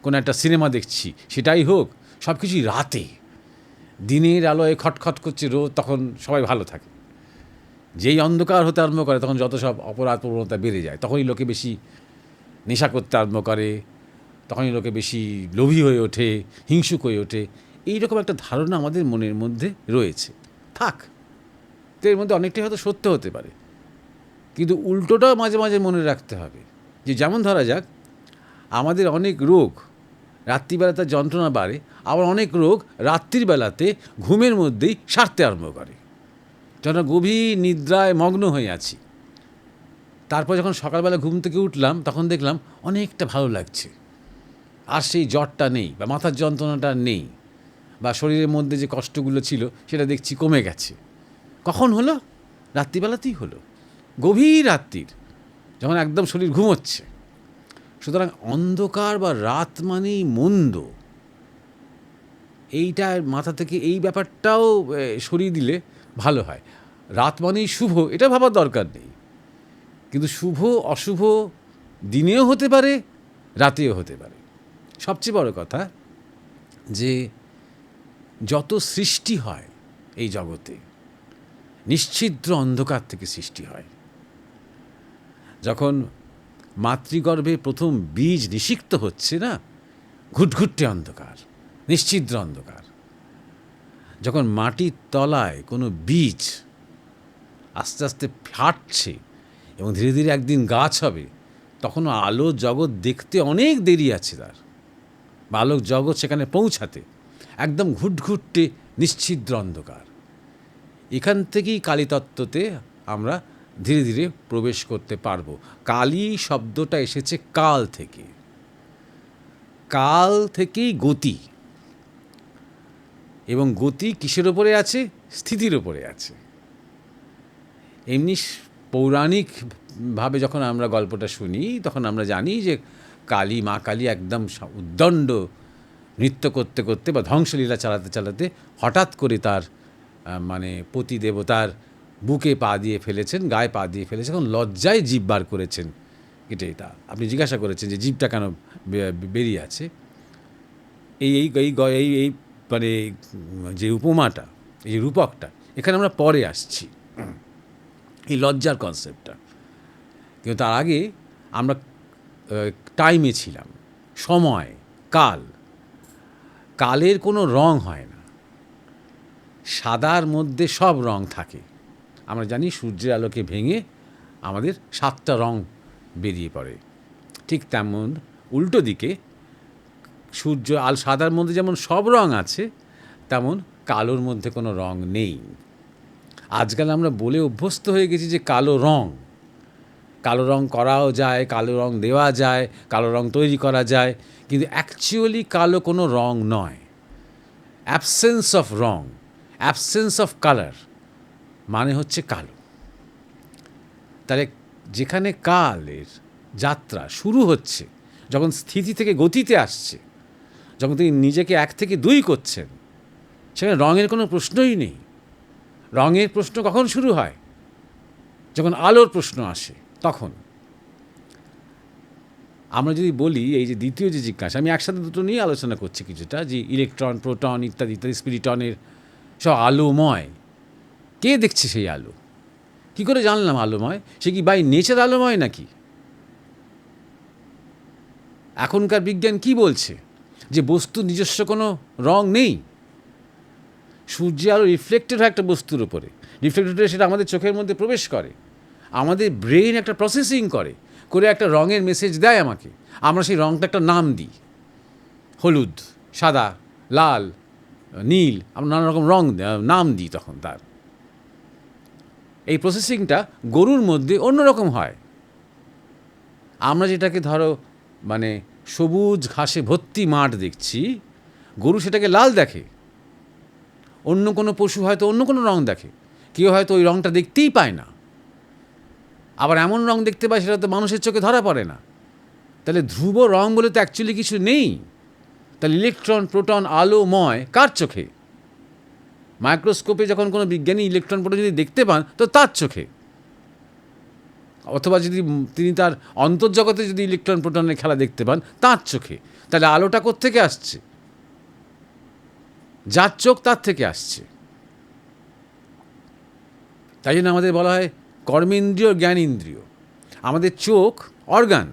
কোনো একটা সিনেমা দেখছি সেটাই হোক, সব কিছুই রাতে। দিনের আলোয় খটখট করছে রোদ, তখন সবাই ভালো থাকে। যেই অন্ধকার হতে আরম্ভ করে তখন যত সব অপরাধ প্রবণতা বেড়ে যায়, তখনই লোকে বেশি নেশা করতে আরম্ভ করে, তখনই লোকে বেশি লোভী হয়ে ওঠে, হিংসুক হয়ে ওঠে। এইরকম একটা ধারণা আমাদের মনের মধ্যে রয়েছে। থাক, তো এর মধ্যে অনেকটাই হয়তো সত্য হতে পারে, কিন্তু উল্টোটাও মাঝে মাঝে মনে রাখতে হবে। যে যেমন ধরা যাক, আমাদের অনেক রোগ রাত্রিবেলাতে যন্ত্রণা বাড়ে, আবার অনেক রোগ রাত্রির বেলাতে ঘুমের মধ্যেই সারতে আরম্ভ করে। যখন গভীর নিদ্রায় মগ্ন হয়ে আছি, তারপর যখন সকালবেলা ঘুম থেকে উঠলাম, তখন দেখলাম অনেকটা ভালো লাগছে, আর সেই জ্বরটা নেই, বা মাথার যন্ত্রণাটা নেই, বা শরীরের মধ্যে যে কষ্টগুলো ছিল সেটা দেখছি কমে গেছে। কখন হলো? রাত্রিবেলাতেই হলো, গভীর রাত্রির, যখন একদম শরীর ঘুমোচ্ছে। সুতরাং অন্ধকার বা রাত মানেই মন্দ, এইটা মাথা থেকে এই ব্যাপারটাও সরিয়ে দিলে ভালো হয়। রাত মানেই শুভ, এটা ভাবার দরকার নেই, কিন্তু শুভ অশুভ দিনেও হতে পারে, রাতেও হতে পারে। সবচেয়ে বড় কথা যে যত সৃষ্টি হয় এই জগতে, নিশ্ছিদ্র অন্ধকার থেকে সৃষ্টি হয়। যখন মাতৃগর্ভে প্রথম বীজ নিষিক্ত হচ্ছে না, ঘুটঘুটে অন্ধকার, নিশ্ছিদ্র অন্ধকার। যখন মাটির তলায় কোনো বীজ আস্তে আস্তে ফাটছে এবং ধীরে ধীরে একদিন গাছ হবে, তখনও আলো জগৎ দেখতে অনেক দেরি আছে তার, বা আলো জগৎ সেখানে পৌঁছাতে, একদম ঘুটঘুটে নিশ্ছিদ্র অন্ধকার। এখান থেকেই কালীতত্ত্বতে আমরা ধীরে ধীরে প্রবেশ করতে পারবো। কালী শব্দটা এসেছে কাল থেকে, কাল থেকেই গতি, এবং গতি কিসের ওপরে আছে? স্থিতির ওপরে আছে। এমনি পৌরাণিকভাবে যখন আমরা গল্পটা শুনি, তখন আমরা জানি যে কালী, মা কালী একদম উদ্দণ্ড নৃত্য করতে করতে বা ধ্বংসলীলা চালাতে চালাতে হঠাৎ করে তার মানে পতি দেবতার বুকে পা দিয়ে ফেলেছেন, গায়ে পা দিয়ে ফেলেছেন, এখন লজ্জায় জিভ বার করেছেন। এটাই তা আপনি জিজ্ঞাসা করেছেন যে জিভটা কেন বেরিয়ে আছে। এই এই এই এই মানে যে উপমাটা, এই রূপকটা, এখানে আমরা পরে আসছি, এই লজ্জার কনসেপ্টটা। কিন্তু তার আগে আমরা টাইমে ছিলাম, সময়, কাল। কালের কোনো রং হয় না, সাদার মধ্যে সব রং থাকে। আমরা জানি সূর্যের আলোকে ভেঙে আমাদের 7টা রং বেরিয়ে পড়ে। ঠিক তেমন উল্টো দিকে সূর্য সাদার মধ্যে যেমন সব রং আছে, তেমন কালোর মধ্যে কোনো রং নেই। আজকাল আমরা বলে অভ্যস্ত হয়ে গেছি যে কালো রং, কালো রং করাও যায়, কালো রং দেওয়া যায়, কালো রং তৈরি করা যায়, কিন্তু অ্যাকচুয়ালি কালো কোনো রং নয়। Absence of wrong, absence of colour মানে হচ্ছে কালো। তাহলে যেখানে কালের যাত্রা শুরু হচ্ছে, যখন স্থিতি থেকে গতিতে আসছে, যখন তিনি নিজেকে 1 থেকে 2 করছেন, সেখানে রঙের কোনো প্রশ্নই নেই। রঙের প্রশ্ন কখন শুরু হয়? যখন আলোর প্রশ্ন আসে, তখন। আমরা যদি বলি এই যে দ্বিতীয় যে জিজ্ঞাসা, আমি একসাথে দুটো নিয়ে আলোচনা করছি কিছুটা, যে ইলেকট্রন, প্রোটন ইত্যাদি ইত্যাদি, স্পিরিটনের সব আলোময়। কে দেখছে সেই আলো? কী করে জানলাম আলোময়? সে কি বাই নেচার আলোময় নাকি? এখনকার বিজ্ঞান কি বলছে? যে বস্তুর নিজস্ব কোনো রং নেই। সূর্যের আলো রিফ্লেক্টেড হয় একটা বস্তুর উপরে, রিফ্লেক্টেড হয়ে সেটা আমাদের চোখের মধ্যে প্রবেশ করে, আমাদের ব্রেন একটা প্রসেসিং করে একটা রঙের মেসেজ দেয় আমাকে। আমরা সেই রঙটা একটা নাম দিই, হলুদ, সাদা, লাল, নীল, আমরা নানা রকম রঙ নাম দিই। তখন তার এই প্রসেসিংটা গরুর মধ্যে অন্যরকম হয়। আমরা যেটাকে ধরো মানে সবুজ ঘাসে ভর্তি মাঠ দেখছি, গরু সেটাকে লাল দেখে। অন্য কোনো পশু হয়তো অন্য কোনো রং দেখে, কেউ হয়তো ওই রঙটা দেখতেই পায় না, আবার এমন রং দেখতে পায় সেটা তো মানুষের চোখে ধরা পড়ে না। তাহলে ধ্রুব রং বলে তো অ্যাকচুয়ালি কিছু নেই। তাহলে ইলেকট্রন, প্রোটন, আলোময় কার চোখে? মাইক্রোস্কোপে যখন কোনো বিজ্ঞানী ইলেকট্রন, প্রোটন যদি দেখতে পান, তো তার চোখে। অথবা যদি তিনি তার অন্তর্জগতে যদি ইলেকট্রন, প্রোটনের খেলা দেখতে পান, তার চোখে। তাহলে আলোটা কোত্থেকে আসছে? যার চোখ তার থেকে আসছে। তাই জন্য আমাদের বলা হয় কর্মেন্দ্রিয়, জ্ঞানেন্দ্রিয়। আমাদের চোখ অর্গান,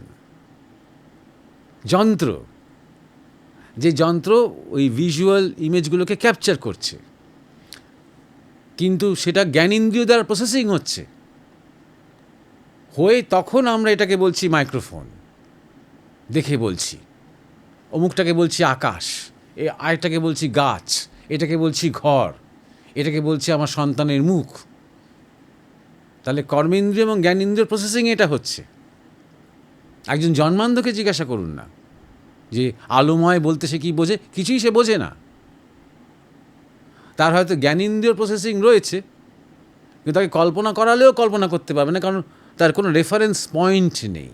যন্ত্র, যে যন্ত্র ওই ভিজুয়াল ইমেজগুলোকে ক্যাপচার করছে, কিন্তু সেটা জ্ঞানেন্দ্রিয় দ্বারা প্রসেসিং হচ্ছে, হয়ে তখন আমরা এটাকে বলছি মাইক্রোফোন, দেখে বলছি, অমুকটাকে বলছি আকাশ, আরেকটাকে বলছি গাছ, এটাকে বলছি ঘর, এটাকে বলছি আমার সন্তানের মুখ। তাহলে কর্মেন্দ্রিয় এবং জ্ঞানেন্দ্রিয় প্রসেসিং এটা হচ্ছে। একজন জন্মান্ধকে জিজ্ঞাসা করুন না যে আলোময় বলতে সে কী বোঝে, কিছুই সে বোঝে না। তার হয়তো জ্ঞানেন্দ্রিয় প্রসেসিং রয়েছে, কিন্তু তাকে কল্পনা করালেও কল্পনা করতে পারবে না, কারণ তার কোনো রেফারেন্স পয়েন্ট নেই।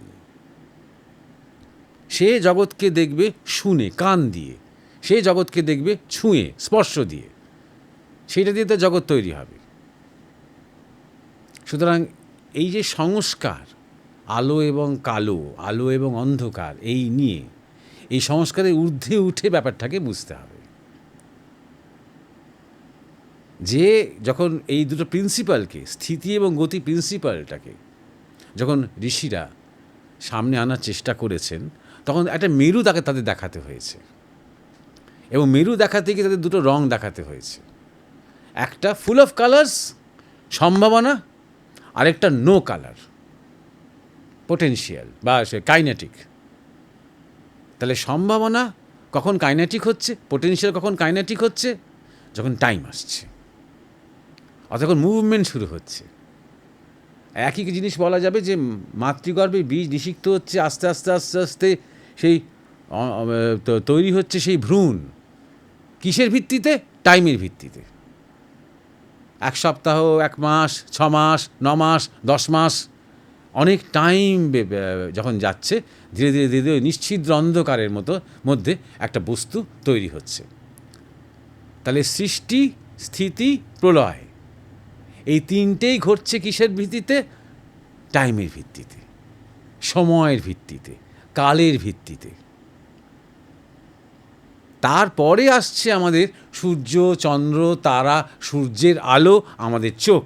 সে জগৎকে দেখবে শুনে, কান দিয়ে, সে জগৎকে দেখবে ছুঁয়ে, স্পর্শ দিয়ে, সেইটা দিয়ে তো জগৎ তৈরি হবে। সুতরাং এই যে সংস্কার, আলো এবং কালো, আলো এবং অন্ধকার, এই নিয়ে এই সংস্কারের ঊর্ধ্বে উঠে ব্যাপারটাকে বুঝতে হবে। যে যখন এই দুটো প্রিন্সিপালকে, স্থিতি এবং গতি প্রিন্সিপালটাকে যখন ঋষিরা সামনে আনার চেষ্টা করেছেন, তখন একটা মেরু তাদের দেখাতে হয়েছে, এবং মেরু দেখাতে গিয়ে তাদের দুটো রং দেখাতে হয়েছে। একটা ফুল অফ কালার্স, সম্ভাবনা, আরেকটা নো কালার, পোটেনশিয়াল বা সে কাইনেটিক। তাহলে সম্ভাবনা কখন কাইনেটিক হচ্ছে, পোটেনশিয়াল কখন কাইনেটিক হচ্ছে, যখন টাইম আসছে, অর্থাৎ যখন মুভমেন্ট শুরু হচ্ছে। একই জিনিস বলা যাবে যে মাতৃগর্ভে বীজ নিষিক্ত হচ্ছে, আস্তে আস্তে আস্তে আস্তে সেই তৈরি হচ্ছে সেই ভ্রূণ। কিসের ভিত্তিতে? টাইমের ভিত্তিতে। 1 সপ্তাহ, 1 মাস, 6 মাস, 9 মাস, 10 মাস, অনেক টাইম যখন যাচ্ছে, ধীরে ধীরে ধীরে ধীরে নিশ্ছিদ্র অন্ধকারের মধ্যে একটা বস্তু তৈরি হচ্ছে। তাহলে সৃষ্টি, স্থিতি, প্রলয়, এই তিনটেই ঘটছে কিসের ভিত্তিতে? টাইমের ভিত্তিতে, সময়ের ভিত্তিতে, কালের ভিত্তিতে। তারপরে আসছে আমাদের সূর্য, চন্দ্র, তারা, সূর্যের আলো, আমাদের চোখ,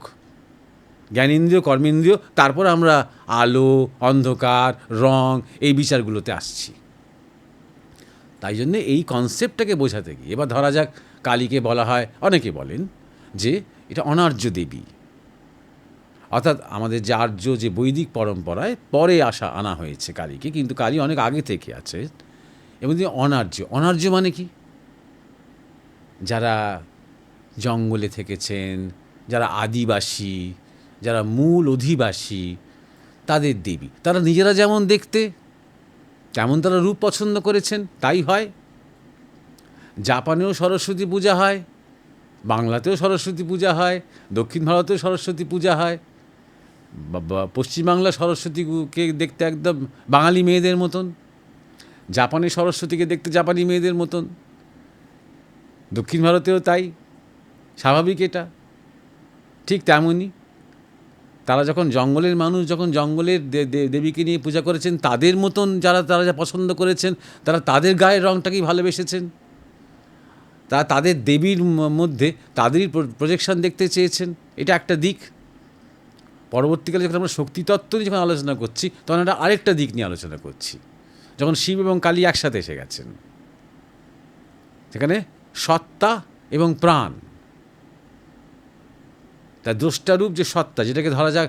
জ্ঞানেন্দ্রিয়, কর্মেন্দ্রিয়, তারপর আমরা আলো, অন্ধকার, রং, এই বিচারগুলোতে আসছি। তাই জন্যে এই কনসেপ্টটাকে বোঝাতে গিয়ে, এবার ধরা যাক কালীকে বলা হয়, অনেকে বলেন যে এটা অনার্য দেবী, অর্থাৎ আমাদের যে আর্য, যে বৈদিক পরম্পরায় পরে আনা হয়েছে কালীকে, কিন্তু কালী অনেক আগে থেকে আছে। এবং অনার্য, অনার্য মানে কি? যারা জঙ্গলে থেকেছেন, যারা আদিবাসী, যারা মূল অধিবাসী, তাদের দেবী। তারা নিজেরা যেমন দেখতে, তেমন তারা রূপ পছন্দ করেছেন, তাই হয়। জাপানেও সরস্বতী পূজা হয়, বাংলাতেও সরস্বতী পূজা হয়, দক্ষিণ ভারতেও সরস্বতী পূজা হয়। পশ্চিমবাংলা সরস্বতীকে দেখতে একদম বাঙালি মেয়েদের মতন, জাপানে সরস্বতীকে দেখতে জাপানি মেয়েদের মতন, দক্ষিণ ভারতেও তাই, স্বাভাবিক এটা। ঠিক তেমনই তারা যখন জঙ্গলের মানুষ, যখন জঙ্গলের দেবীকে নিয়ে পূজা করেছেন, তাদের মতন তারা যা পছন্দ করেছেন, তারা তাদের গায়ের রঙটাকেই ভালোবেসেছেন, তারা তাদের দেবীর মধ্যে তাদেরই প্রজেকশন দেখতে চেয়েছেন। এটা একটা দিক। পরবর্তীকালে যখন আমরা শক্তিতত্ত্ব নিয়ে যখন আলোচনা করছি, তখন আমরা আরেকটা দিক নিয়ে আলোচনা করছি, যখন শিব এবং কালী একসাথে এসে গেছেন, সেখানে সত্তা এবং প্রাণ, তার দ্রষ্টারূপ যে সত্তা, যেটাকে ধরা যাক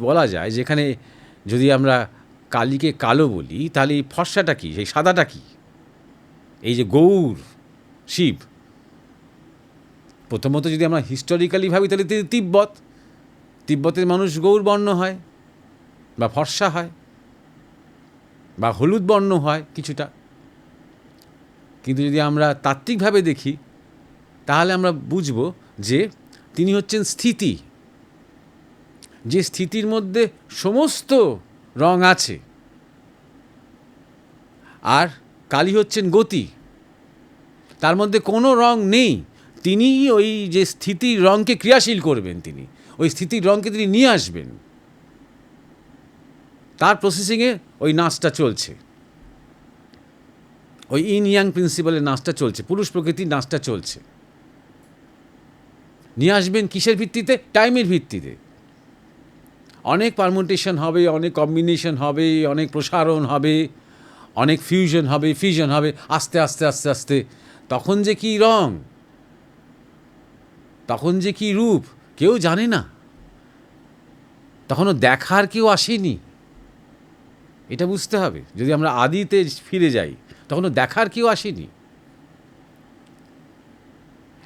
বলা যায়, যেখানে যদি আমরা কালীকে কালো বলি, তাহলে এই ফর্সাটা কী, সেই সাদাটা কী? এই যে গৌর শিব, প্রথমত যদি আমরা হিস্টোরিক্যালি ভাবি, তাহলে তিব্বতের মানুষ গৌর বর্ণ হয়, বা ফর্সা হয়, বা হলুদ বর্ণ হয় কিছুটা। কিন্তু যদি আমরা তাত্ত্বিকভাবে দেখি, তাহলে আমরা বুঝব যে তিনি হচ্ছেন স্থিতি, যে স্থিতির মধ্যে সমস্ত রং আছে। আর কালী হচ্ছেন গতি, তার মধ্যে কোনো রং নেই। তিনি ওই যে স্থিতির রঙকে ক্রিয়াশীল করবেন, তিনি ওই স্থিতির রঙকে তিনি নিয়ে আসবেন। তার প্রসেসিংয়ে ওই নাচটা চলছে, ওই ইন ইয়াং প্রিন্সিপালের নাচটা চলছে, পুরুষ প্রকৃতির নাচটা চলছে। নিয়ে আসবেন কিসের ভিত্তিতে? টাইমের ভিত্তিতে। অনেক পারমুটেশন হবে, অনেক কম্বিনেশন হবে, অনেক প্রসারণ হবে, অনেক ফিউশন হবে আস্তে আস্তে আস্তে আস্তে, তখন যে কী রং, তখন যে কী রূপ কেউ জানে না, তখনও দেখার কেউ আসেনি। এটা বুঝতে হবে। যদি আমরা আদিতে ফিরে যাই, তখনও দেখার কেউ আসেনি।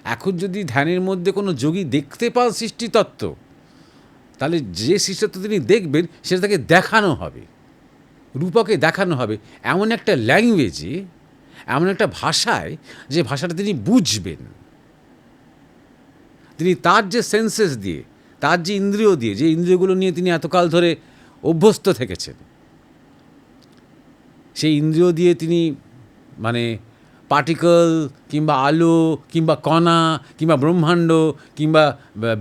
এখন যদি ধ্যানের মধ্যে কোনো যোগী দেখতে পান সৃষ্টিতত্ত্ব, তাহলে যে সৃষ্টিতত্ত্ব তিনি দেখবেন সেটা তাকে দেখানো হবে, রূপকে দেখানো হবে এমন একটা ল্যাঙ্গুয়েজে, এমন একটা ভাষায়, যে ভাষাটা তিনি বুঝবেন। তিনি তার যে সেন্সেস দিয়ে, তার যে ইন্দ্রিয় দিয়ে, যে ইন্দ্রিয়গুলো নিয়ে তিনি এতকাল ধরে অভ্যস্ত থেকেছেন, সেই ইন্দ্রিয় দিয়ে তিনি মানে পার্টিকল কিংবা আলো কিংবা কণা কিংবা ব্রহ্মাণ্ড কিংবা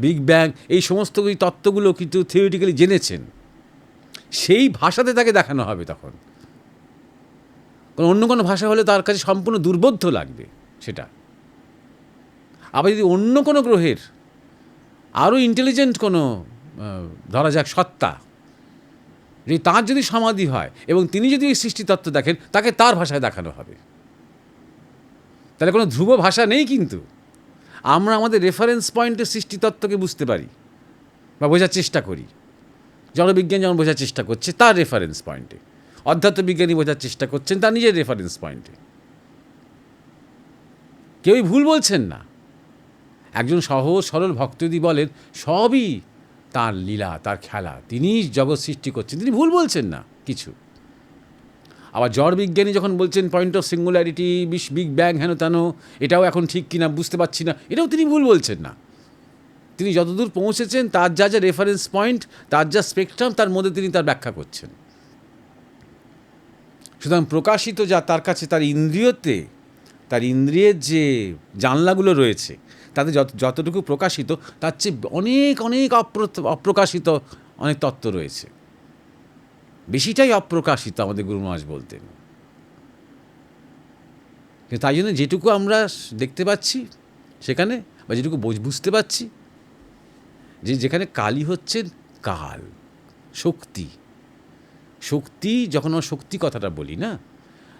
বিগ ব্যাং, এই সমস্ত ওই তত্ত্বগুলো কিন্তু থিওরিটিক্যালি জেনেছেন। সেই ভাষাতে তাকে দেখানো হবে। তখন অন্য কোনো ভাষা হলে তার কাছে সম্পূর্ণ দুর্বোধ্য লাগবে সেটা। আবার যদি অন্য কোনো গ্রহের আরও ইন্টেলিজেন্ট কোনো ধরা যাক সত্তা, যে তার যদি সমাধি হয় এবং তিনি যদি এই সৃষ্টিতত্ত্ব দেখেন, তাকে তার ভাষায় দেখানো হবে। তাহলে কোনো ধ্রুব ভাষা নেই, কিন্তু আমরা আমাদের রেফারেন্স পয়েন্টে সৃষ্টিতত্ত্বকে বুঝতে পারি বা বোঝার চেষ্টা করি। জড়বিজ্ঞান যেমন বোঝার চেষ্টা করছে তার রেফারেন্স পয়েন্টে, অধ্যাত্মবিজ্ঞানী বোঝার চেষ্টা করছেন তার নিজের রেফারেন্স পয়েন্টে। কেউই ভুল বলছেন না। একজন সহজ সরল ভক্ত যদি বলেন সবই তার লীলা, তার খেলা, তিনিই জগৎ সৃষ্টি করছেন, তিনি ভুল বলছেন না কিছু। আবার জড় বিজ্ঞানী যখন বলছেন point of singularity, big bang, হেন তেন, এটাও এখন ঠিক কিনা বুঝতে পারছি না, এটাও তিনি ভুল বলছেন না। তিনি যতদূর পৌঁছেছেন তার যা যা রেফারেন্স পয়েন্ট, তার যা স্পেকট্রাম, তার মধ্যে তিনি তার ব্যাখ্যা করছেন। সুতরাং প্রকাশিত যা তার কাছে, তার ইন্দ্রিয়তে, তার ইন্দ্রিয়ের যে জানলাগুলো রয়েছে, তাতে যতটুকু প্রকাশিত তার চেয়ে অনেক অনেক অপ্রকাশিত অনেক তত্ত্ব রয়েছে। বেশিটাই অপ্রকাশিত আমাদের গুরু মহারাজ বলতেন। তাই জন্য যেটুকু আমরা দেখতে পাচ্ছি সেখানে, বা যেটুকু বুঝতে পারছি, যেখানে কালী হচ্ছেন কাল, শক্তি। শক্তি, যখন আমরা শক্তি কথাটা বলি না,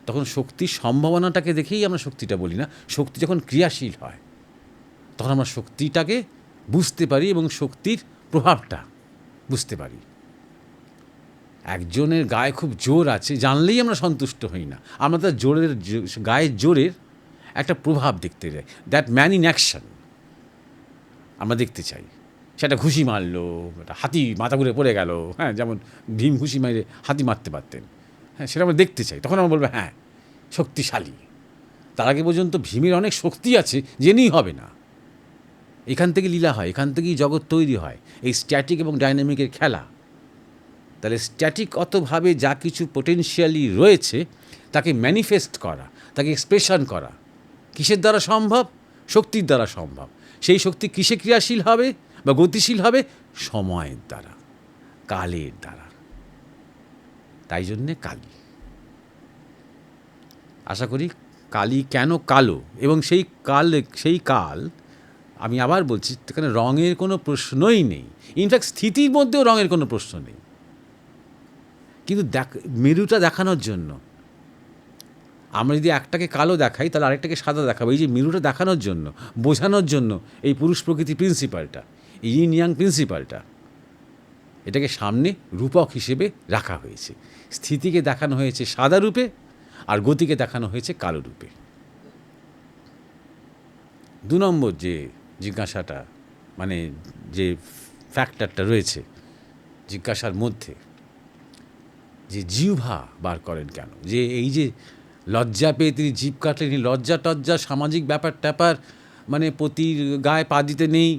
তখন শক্তির সম্ভাবনাটাকে দেখেই আমরা শক্তিটা বলি না। শক্তি যখন ক্রিয়াশীল হয়, তখন আমরা শক্তিটাকে বুঝতে পারি এবং শক্তির প্রভাবটা বুঝতে পারি। একজনের গায়ে খুব জোর আছে, জানলেই আমরা সন্তুষ্ট হই না, আমরা তার গায়ের জোরের একটা প্রভাব দেখতে চাই। দ্যাট ম্যান ইন অ্যাকশন আমরা দেখতে চাই। সেটা ঘুষি মারলো, একটা হাতি মাথা ঘুরে পড়ে গেল, হ্যাঁ, যেমন ভীম ঘুষি মারে হাতি মারতে পারতেন, হ্যাঁ, সেটা আমরা দেখতে চাই। তখন আমরা বলবো হ্যাঁ শক্তিশালী। তার আগে পর্যন্ত ভীমের অনেক শক্তি আছে, জেনেই হবে না। এখান থেকে লীলা হয়, এখান থেকেই জগৎ তৈরি হয়, এই স্ট্যাটিক এবং ডাইনামিকের খেলা। তাহলে স্ট্যাটিক অতভাবে যা কিছু পোটেনশিয়ালি রয়েছে তাকে ম্যানিফেস্ট করা, তাকে এক্সপ্রেশন করা কিসের দ্বারা সম্ভব? শক্তির দ্বারা সম্ভব। সেই শক্তি কিসে ক্রিয়াশীল হবে বা গতিশীল হবে? সময়ের দ্বারা, কালের দ্বারা। তাই জন্যে কালী। আশা করি কালী কেন কালো, এবং সেই কাল আমি আবার বলছি, এখানে রঙের কোনো প্রশ্নই নেই। ইনফ্যাক্ট স্থিতির মধ্যেও রঙের কোনো প্রশ্ন নেই। কিন্তু মেরুটা দেখানোর জন্য আমরা যদি একটাকে কালো দেখাই, তাহলে আরেকটাকে সাদা দেখাবো। এই যে মেরুটা দেখানোর জন্য, বোঝানোর জন্য এই পুরুষ প্রকৃতি প্রিন্সিপালটা, এই ইন ইয়াং প্রিন্সিপালটা, এটাকে সামনে রূপক হিসেবে রাখা হয়েছে। স্থিতিকে দেখানো হয়েছে সাদা রূপে, আর গতিকে দেখানো হয়েছে কালো রূপে। 2 নম্বর যে জিজ্ঞাসাটা, মানে যে ফ্যাক্টরটা রয়েছে জিজ্ঞাসার মধ্যে, যে জিহ্বা বার করেন কেন? যে এই যে লজ্জা পেয়ে তিনি জিভ কাটলেন, লজ্জা টজ্জা সামাজিক ব্যাপার ট্যাপার, মানে পতির গায়ে পা দিতে নেই,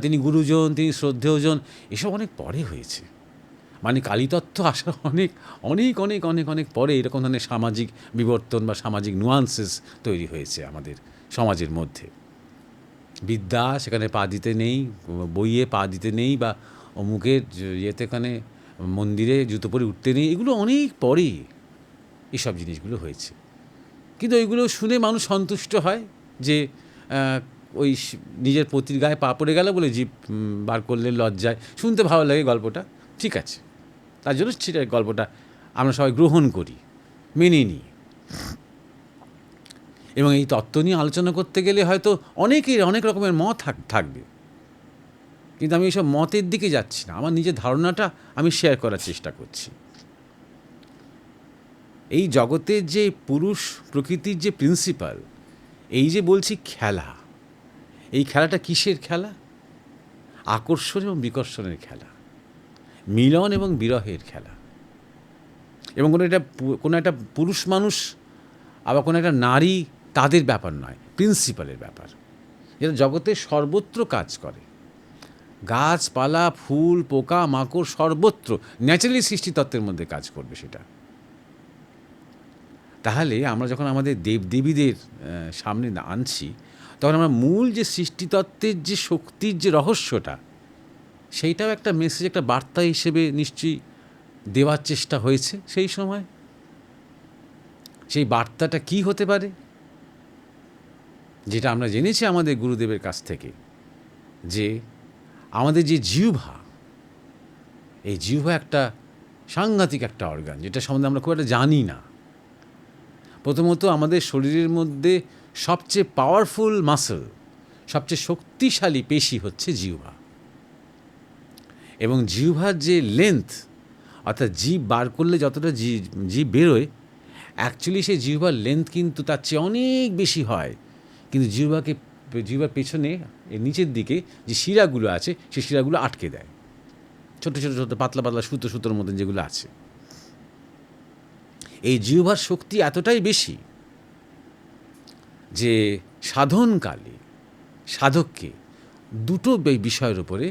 তিনি গুরুজন, তিনি শ্রদ্ধেয়জন, এসব অনেক পরে হয়েছে। মানে কালীতত্ত্ব আসার অনেক অনেক অনেক অনেক অনেক পরে এরকম ধরনের সামাজিক বিবর্তন বা সামাজিক নুয়ান্সেস তৈরি হয়েছে আমাদের সমাজের মধ্যে। বিদ্যা, সেখানে পা দিতে নেই, বইয়ে পা দিতে নেই, বা অমুকের এখানে মন্দিরে জুতো পরে উঠতে নেই, এগুলো অনেক পরে এসব জিনিসগুলো হয়েছে। কিন্তু ওইগুলো শুনে মানুষ সন্তুষ্ট হয় যে ওই নিজের পতির গায়ে পা পড়ে গেল বলে জিভ বার করলে লজ্জায়, শুনতে ভালো লাগে গল্পটা, ঠিক আছে, তার জন্য সেটা গল্পটা আমরা সবাই গ্রহণ করি। মেনে নিই। এবং এই তত্ত্ব নিয়ে আলোচনা করতে গেলে হয়তো অনেকের অনেক রকমের মত থাকবে, কিন্তু আমি এইসব মতের দিকে যাচ্ছি না, আমার নিজের ধারণাটা আমি শেয়ার করার চেষ্টা করছি। এই জগতের যে পুরুষ প্রকৃতির যে প্রিন্সিপাল, এই যে বলছি খেলা, এই খেলাটা কিসের খেলা? আকর্ষণ এবং বিকর্ষণের খেলা, মিলন এবং বিরহের খেলা। এবং কোনো একটা পুরুষ মানুষ আবার কোনো একটা নারী তাদের ব্যাপার নয়, প্রিন্সিপালের ব্যাপার, যেটা জগতের সর্বত্র কাজ করে। গাছপালা, ফুল, পোকা মাকড় সর্বত্র ন্যাচারালি সৃষ্টিতত্ত্বের মধ্যে কাজ করবে সেটা। তাহলে আমরা যখন আমাদের দেবদেবীদের সামনে আনছি, তখন আমরা মূল যে সৃষ্টিতত্ত্বের যে শক্তির যে রহস্যটা, সেইটাও একটা মেসেজ, একটা বার্তা হিসেবে নিশ্চয়ই দেওয়ার চেষ্টা হয়েছে সেই সময়। সেই বার্তাটা কি হতে পারে? যেটা আমরা জেনেছি আমাদের গুরুদেবের কাছ থেকে, যে আমাদের যে জিহ্বা, এই জিহ্বা একটা সাংঘাতিক একটা অর্গান, যেটা সম্বন্ধে আমরা খুব একটা জানি না। প্রথমত আমাদের শরীরের মধ্যে সবচেয়ে পাওয়ারফুল মাসল, সবচেয়ে শক্তিশালী পেশি হচ্ছে জিহ্বা। এবং জিহ্বার যে লেন্থ, অর্থাৎ জিভ বার করলে যতটা জিভ বেরোয়, অ্যাকচুয়ালি সেই জিহ্বার লেন্থ কিন্তু তার চেয়ে অনেক বেশি হয়। কিন্তু জিহ্বার পেছনে এর নিচের দিকে যে শিরাগুলো আছে, সেই শিরাগুলো আটকে দেয়, ছোটো ছোটো ছোটো পাতলা পাতলা সুতোর মতন যেগুলো আছে। এই জিহ্বার শক্তি এতটাই বেশি যে সাধনকালে সাধককে দুটো বিষয়ের উপরে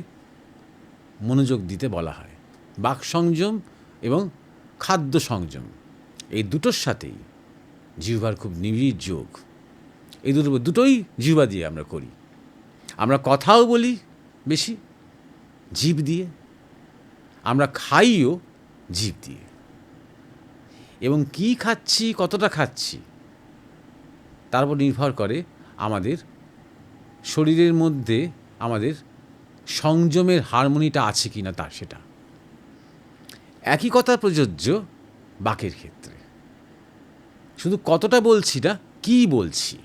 মনোযোগ দিতে বলা হয়, বাক সংযম এবং খাদ্য সংযম। এই দুটোর সাথেই জিহ্বার খুব নিবিড় যোগ। এই দুটোই জিহ্বা দিয়ে আমরা করি। আমরা কথাও বলি বেশি জিভ দিয়ে, আমরা খাইও জিভ দিয়ে। এবং কি খাচ্ছি, কতটা খাচ্ছি, তার উপর নির্ভর করে আমাদের শরীরের মধ্যে আমাদের সংযমের হারমোনিটা আছে কি না, তার সেটা। একই কথা প্রযোজ্য বাকের ক্ষেত্রে। শুধু কতটা বলছি না, কি বলছি।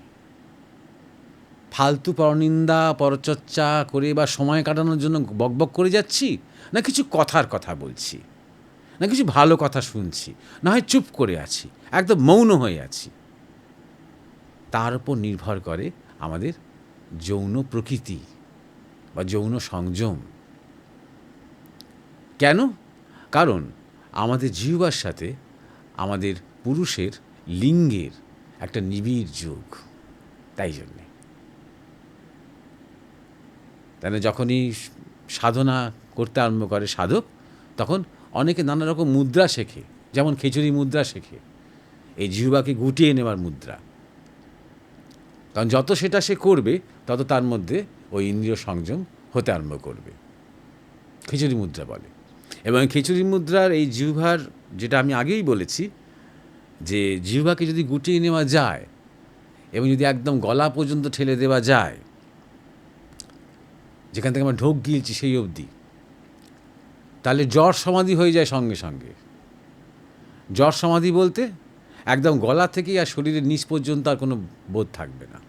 ফালতু পরনিন্দা পরচর্চা করে বা সময় কাটানোর জন্য বকবক করে যাচ্ছি, না কিছু কথার কথা বলছি, না কিছু ভালো কথা শুনছি, না হয় চুপ করে আছি, একদম মৌন হয়ে আছি। তার উপর নির্ভর করে আমাদের যৌন প্রকৃতি বা যৌন সংযম। কেন? কারণ আমাদের জিহ্বার সাথে আমাদের পুরুষের লিঙ্গের একটা নিবিড় যোগ। তাই জন্যে তাহলে যখনই সাধনা করতে আরম্ভ করে সাধক, তখন অনেকে নানা রকম মুদ্রা শেখে, যেমন খিচুড়ি মুদ্রা শেখে, এই জিহ্বাকে গুটিয়ে নেওয়ার মুদ্রা। কারণ যত সেটা সে করবে, তত তার মধ্যে ওই ইন্দ্রিয় সংযম হতে আরম্ভ করবে। খিচুড়ি মুদ্রা বলে। এবং খিচুড়ি মুদ্রার এই জিহ্বার, যেটা আমি আগেই বলেছি, যে জিহ্বাকে যদি গুটিয়ে নেওয়া যায় এবং যদি একদম গলা পর্যন্ত ঠেলে দেওয়া যায়, যেখান থেকে আমরা ঢোক গিলছি সেই অবধি, তাহলে জ্বর সমাধি হয়ে যায় সঙ্গে সঙ্গে। জ্বর সমাধি বলতে একদম গলা থেকেই আর শরীরের নিচ পর্যন্ত আর কোনো বোধ থাকবে না।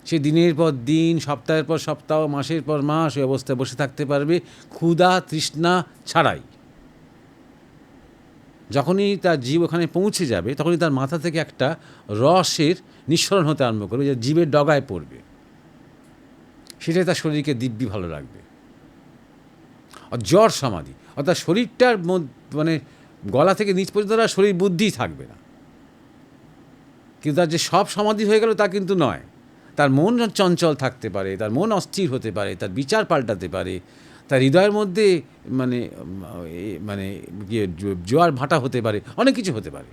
সে দিনের পর দিন, সপ্তাহের পর সপ্তাহ, মাসের পর মাস ওই অবস্থায় বসে থাকতে পারবে, ক্ষুধা তৃষ্ণা ছাড়াই। যখনই তার জীব ওখানে পৌঁছে যাবে, তখনই তার মাথা থেকে একটা রসের নিঃসরণ হতে আরম্ভ করবে, যে জীবের ডগায় পড়বে। সেটাই তার শরীরকে দিব্যি ভালো লাগবে। জ্বর সমাধি অর্থাৎ শরীরটার মানে গলা থেকে নিচ পর্যন্ত তার শরীর বুদ্ধিই থাকবে না। কিন্তু তার যে সব সমাধি হয়ে গেল তা কিন্তু নয়। তার মন চঞ্চল থাকতে পারে, তার মন অস্থির হতে পারে, তার বিচার পাল্টাতে পারে, তার হৃদয়ের মধ্যে মানে মানে জোয়ার ভাটা হতে পারে, অনেক কিছু হতে পারে।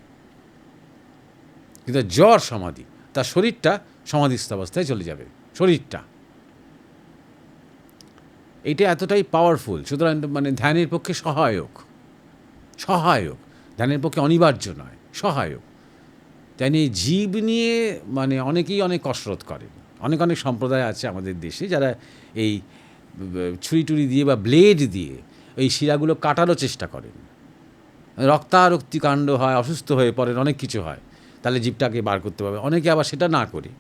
কিন্তু জ্বর সমাধি, তার শরীরটা সমাধিস্থ অবস্থায় চলে যাবে, শরীরটা। এটা এতটাই পাওয়ারফুল। সুতরাং মানে ধ্যানের পক্ষে সহায়ক, ধ্যানের পক্ষে অনিবার্য নয়, সহায়ক। তাই নিয়ে জীব নিয়ে মানে অনেকেই অনেক কসরত করেন। অনেক সম্প্রদায় আছে আমাদের দেশে, যারা এই ছুরি টুরি দিয়ে বা ব্লেড দিয়ে এই শিরাগুলো কাটারও চেষ্টা করেন, রক্তারক্তি কাণ্ড হয়, অসুস্থ হয়ে পড়েন, অনেক কিছু হয়, তাহলে জিভটাকে বার করতে পারবে। অনেকে আবার সেটা না করে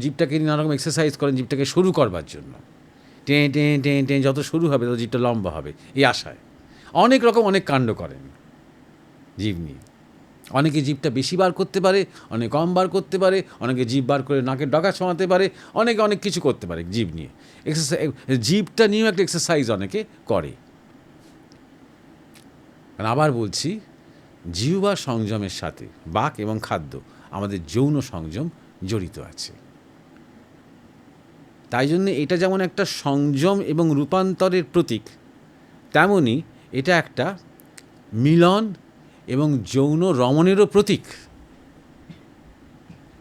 জিভটাকে নিয়ে নানা রকম এক্সারসাইজ করেন জিভটাকে সরু করবার জন্য। টেনে টেনে টেনে টেনে যত সরু হবে তত জিভটা লম্বা হবে, এই আশায় অনেক রকম অনেক কাণ্ড করেন জিভ নিয়ে। অনেকে জিভটা বেশি বার করতে পারে, অনেকে কম বার করতে পারে, অনেকে জিভ বার করে নাকের ডগা ছোঁয়াতে পারে, অনেকে অনেক কিছু করতে পারে জিভ নিয়ে। এক্সারসাইজ, জিভটা নিয়েও একটা এক্সারসাইজ অনেকে করে। আবার বলছি, জিহ্বা সংযমের সাথে বাক এবং খাদ্য আমাদের যৌন সংযম জড়িত আছে। তাই জন্য এটা যেমন একটা সংযম এবং রূপান্তরের প্রতীক, তেমনি এটা একটা মিলন এবং যৌন রমণেরও প্রতীক।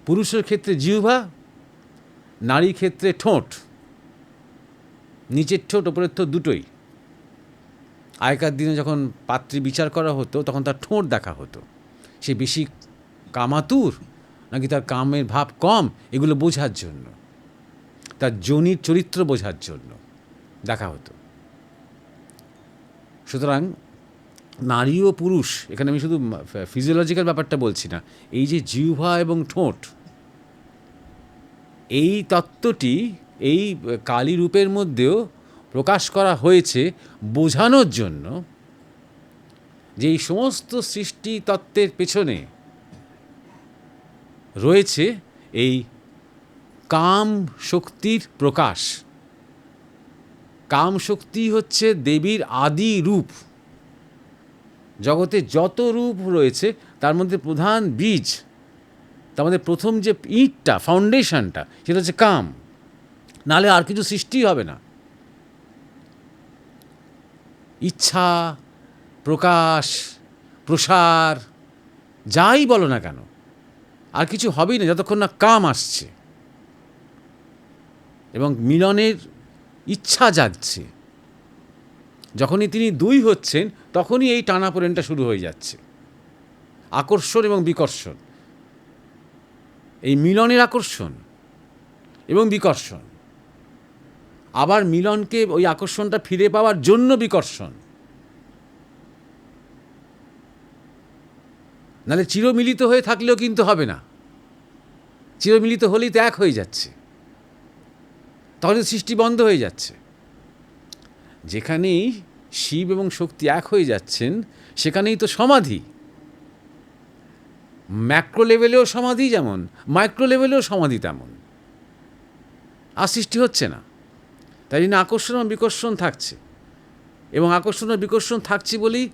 পুরুষের ক্ষেত্রে জিহ্বা, নারীর ক্ষেত্রে ঠোঁট, নিচের ঠোঁট ওপরের ঠোঁট দুটোই। আগেকার দিনে যখন পাত্রী বিচার করা হতো তখন তার ঠোঁট দেখা হতো, সে বেশি কামাতুর নাকি তার কামের ভাব কম, এগুলো বোঝার জন্য, তার যোনির চরিত্র বোঝার জন্য দেখা হতো। সুতরাং নারী ও পুরুষ, এখানে আমি শুধু ফিজিওলজিক্যাল ব্যাপারটা বলছি না, এই যে জিহ্বা এবং ঠোঁট, এই তত্ত্বটি এই কালী রূপের মধ্যেও প্রকাশ করা হয়েছে বোঝানোর জন্য যে এই সমস্ত সৃষ্টি তত্ত্বের পেছনে রয়েছে এই কাম শক্তির প্রকাশ। কাম শক্তি হচ্ছে দেবীর আদি রূপ। জগতে যত রূপ রয়েছে তার মধ্যে প্রধান বীজ, তার মধ্যে প্রথম যে ইটটা, ফাউন্ডেশনটা, সেটা হচ্ছে কাম। নাহলে আর কিছু সৃষ্টি হবে না। ইচ্ছা, প্রকাশ, প্রসার, যাই বলো না কেন, আর কিছু হবেই না যতক্ষণ না কাম আসছে এবং মিলনের ইচ্ছা জাগছে। যখনই তিনি দুই হচ্ছেন তখনই এই টানাপোড়েনটা শুরু হয়ে যাচ্ছে। আকর্ষণ এবং বিকর্ষণ, এই মিলনের আকর্ষণ এবং বিকর্ষণ, আবার মিলনকে ওই আকর্ষণটা ফিরে পাওয়ার জন্য বিকর্ষণ। নাহলে চিরমিলিত হয়ে থাকলেও কিন্তু হবে না। চিরমিলিত হলেই তো এক হয়ে যাচ্ছে, তখন সৃষ্টি বন্ধ হয়ে যাচ্ছে। যেখানেই শিব এবং শক্তি এক হয়ে যাচ্ছেন সেখানেই তো সমাধি। ম্যাক্রো লেভেলেও সমাধি যেমন, মাইক্রো লেভেলেও সমাধি তেমন। আর সৃষ্টি হচ্ছে না, তাই জন্য আকর্ষণ এবং বিকর্ষণ থাকছে, এবং আকর্ষণ ও বিকর্ষণ থাকছে বলেই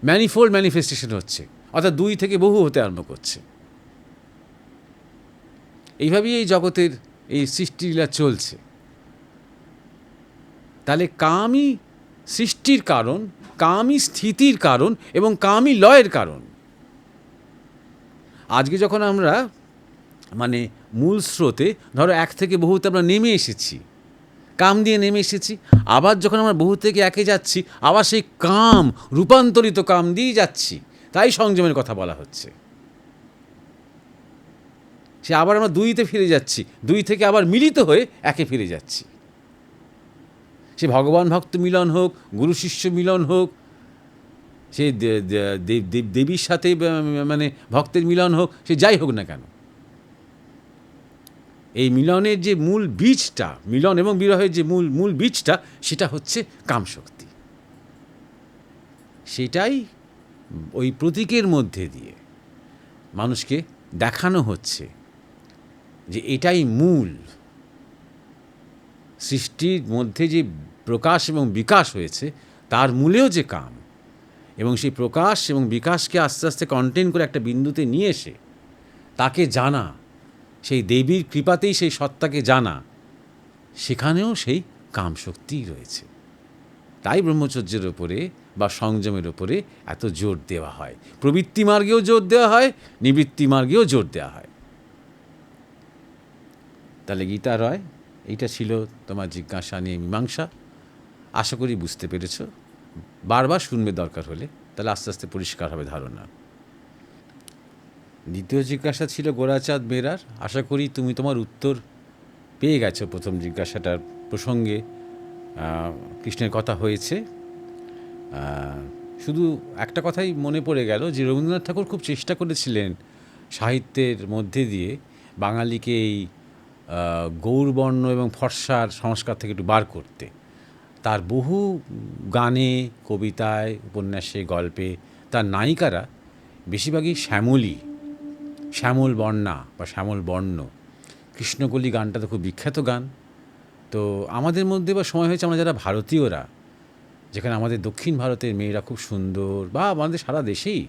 ম্যানিফোল্ড ম্যানিফেস্টেশন হচ্ছে, অর্থাৎ দুই থেকে বহু হতে আরম্ভ করছে। এইভাবেই এই জগতের এই সৃষ্টিলীলা চলছে। তাহলে কামই সৃষ্টির কারণ, কামই স্থিতির কারণ এবং কামই লয়ের কারণ। আজকে যখন আমরা মানে মূল স্রোতে, ধরো এক থেকে বহুতে আমরা নেমে এসেছি, কাম দিয়ে নেমে এসেছি, আবার যখন আমরা বহু থেকে একে যাচ্ছি, আবার সেই কাম, রূপান্তরিত কাম দিয়েই যাচ্ছি। তাই সংযমের কথা বলা হচ্ছে। সে আবার আমরা দুইতে ফিরে যাচ্ছি, দুই থেকে আবার মিলিত হয়ে একে ফিরে যাচ্ছি। সে ভগবান ভক্ত মিলন হোক, গুরু শিষ্য মিলন হোক, সে দেবীর সাথে মানে ভক্তের মিলন হোক, সে যাই হোক না কেন, এই মিলনের যে মূল বীজটা, মিলন এবং বিরহের যে মূল বীজটা, সেটা হচ্ছে কামশক্তি। সেটাই ওই প্রতীকের মধ্যে দিয়ে মানুষকে দেখানো হচ্ছে যে এটাই মূল। সৃষ্টির মধ্যে যে প্রকাশ এবং বিকাশ হয়েছে তার মূলেও যে কাম, এবং সেই প্রকাশ এবং বিকাশকে আস্তে আস্তে কন্টেন করে একটা বিন্দুতে নিয়ে এসে তাকে জানা, সেই দেবীর কৃপাতেই সেই সত্তাকে জানা, সেখানেও সেই কামশক্তিই রয়েছে। তাই ব্রহ্মচর্যের ওপরে বা সংযমের ওপরে এত জোর দেওয়া হয়। প্রবৃত্তি মার্গেও জোর দেওয়া হয়, নিবৃত্তি মার্গেও জোর দেওয়া হয়। তাহলে গীতা রয়, এইটা ছিল তোমার জিজ্ঞাসা নিয়ে মীমাংসা। আশা করি বুঝতে পেরেছ। বারবার শুনবে দরকার হলে, তাহলে আস্তে আস্তে পরিষ্কার হবে ধারণা। দ্বিতীয় জিজ্ঞাসা ছিল গোরাচাঁদ মেরার। আশা করি তুমি তোমার উত্তর পেয়ে গেছো। প্রথম জিজ্ঞাসাটার প্রসঙ্গে কৃষ্ণের কথা হয়েছে, শুধু একটা কথাই মনে পড়ে গেল যে রবীন্দ্রনাথ ঠাকুর খুব চেষ্টা করেছিলেন সাহিত্যের মধ্যে দিয়ে বাঙালিকে এই গৌরবর্ণ এবং ফর্সার সংস্কার থেকে একটু বার করতে। তার বহু গানে, কবিতায়, উপন্যাসে, গল্পে তার নায়িকারা বেশিরভাগই শ্যামলী, শ্যামল বর্ণা বা শ্যামল বর্ণ। কৃষ্ণকলি গানটা তো খুব বিখ্যাত গান। তো আমাদের মধ্যে বা সময় হয়েছে আমরা যারা ভারতীয়রা, যেখানে আমাদের দক্ষিণ ভারতের মেয়েরা খুব সুন্দর, বা আমাদের সারা দেশেই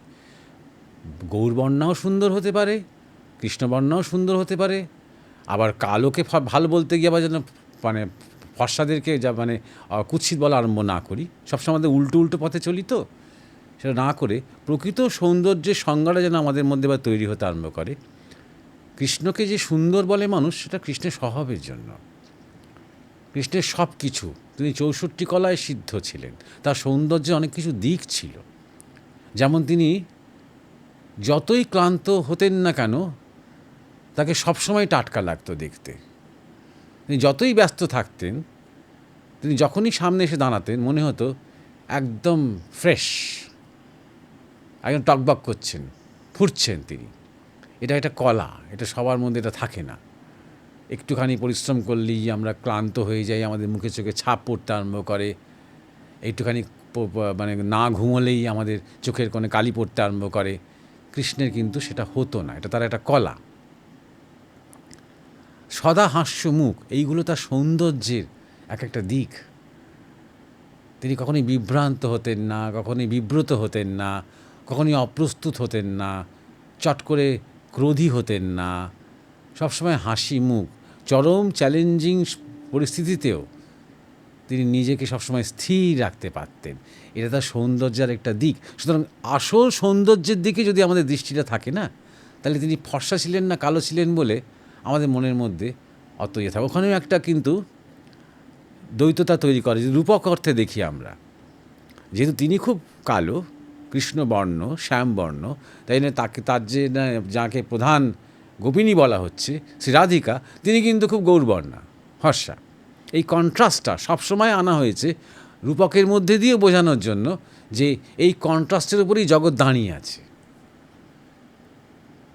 গৌরবর্ণাও সুন্দর হতে পারে, কৃষ্ণবর্ণাও সুন্দর হতে পারে, আবার কালোকে ভালো বলতে গিয়ে আবার যেন মানে ফর্সাদেরকে যা মানে কুৎসিত বলা আরম্ভ না করি, সবসময় আমাদের উল্টো উল্টো পথে চলি, তো সেটা না করে প্রকৃত সৌন্দর্যের সংজ্ঞাটা যেন আমাদের মধ্যে বা তৈরি হতে আরম্ভ করে। কৃষ্ণকে যে সুন্দর বলে মানুষ, সেটা কৃষ্ণের স্বভাবের জন্য। কৃষ্ণের সব কিছু, তিনি 64 কলায় সিদ্ধ ছিলেন, তার সৌন্দর্যে অনেক কিছু দিক ছিল। যেমন তিনি যতই ক্লান্ত হতেন না কেন, তাকে সবসময় টাটকা লাগতো দেখতে। তিনি যতই ব্যস্ত থাকতেন, তিনি যখনই সামনে এসে দাঁড়াতেন মনে হতো একদম ফ্রেশ, একদম টকবক করছেন, ফুটছেন তিনি। এটা একটা কলা, এটা সবার মধ্যে এটা থাকে না। একটুখানি পরিশ্রম করলেই আমরা ক্লান্ত হয়ে যাই, আমাদের মুখে চোখে ছাপ পড়তে আরম্ভ করে। একটুখানি মানে না ঘুমোলেই আমাদের চোখের কোণে কালি পড়তে আরম্ভ করে। কৃষ্ণের কিন্তু সেটা হতো না, এটা তার একটা কলা। সদা হাস্যমুখ, এইগুলো তার সৌন্দর্যের এক একটা দিক। তিনি কখনোই বিভ্রান্ত হতেন না, কখনোই বিব্রত হতেন না, কখনোই অপ্রস্তুত হতেন না, চট করে ক্রোধী হতেন না, সবসময় হাসি মুখ। চরম চ্যালেঞ্জিং পরিস্থিতিতেও তিনি নিজেকে সবসময় স্থির রাখতে পারতেন। এটা তার সৌন্দর্যের একটা দিক। সুতরাং আসল সৌন্দর্যের দিকে যদি আমাদের দৃষ্টিটা থাকে না, তাহলে তিনি ফর্সা ছিলেন না কালো ছিলেন বলে আমাদের মনের মধ্যে অত ইয়ে থাকে। ওখানেও একটা কিন্তু দ্বৈততা তৈরি করে, যে রূপক অর্থে দেখি আমরা, যেহেতু তিনি খুব কালো, কৃষ্ণবর্ণ, শ্যামবর্ণ, তাই না তাকে তার যে যাকে প্রধান গোপিনী বলা হচ্ছে শ্রী রাধিকা, তিনি কিন্তু খুব গৌরবর্ণা, ফর্সা। এই কন্ট্রাস্টটা সবসময় আনা হয়েছে রূপকের মধ্যে দিয়ে বোঝানোর জন্য যে এই কন্ট্রাস্টের উপরেই জগৎ দাঁড়িয়ে আছে।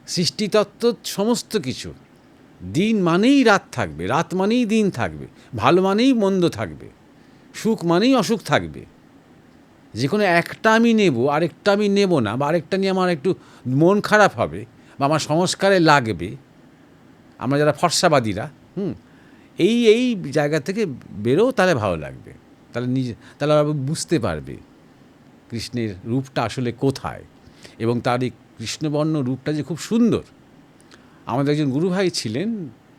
সৃষ্টিতত্ত্ব সমস্ত কিছু, দিন মানেই রাত থাকবে, রাত মানেই দিন থাকবে, ভালো মানেই মন্দ থাকবে, সুখ মানেই অসুখ থাকবে। যে কোনো একটা আমি নেব, আরেকটা আমি নেব না, বা আরেকটা নিয়ে আমার একটু মন খারাপ হবে বা আমার সংস্কারে লাগবে, আমরা যারা ফর্সাবাদীরা এই এই জায়গা থেকে বেরো, তাহলে ভালো লাগবে, তাহলে বুঝতে পারবে কৃষ্ণের রূপটা আসলে কোথায়। এবং তার এই কৃষ্ণবর্ণ রূপটা যে খুব সুন্দর। আমাদের একজন গুরুভাই ছিলেন,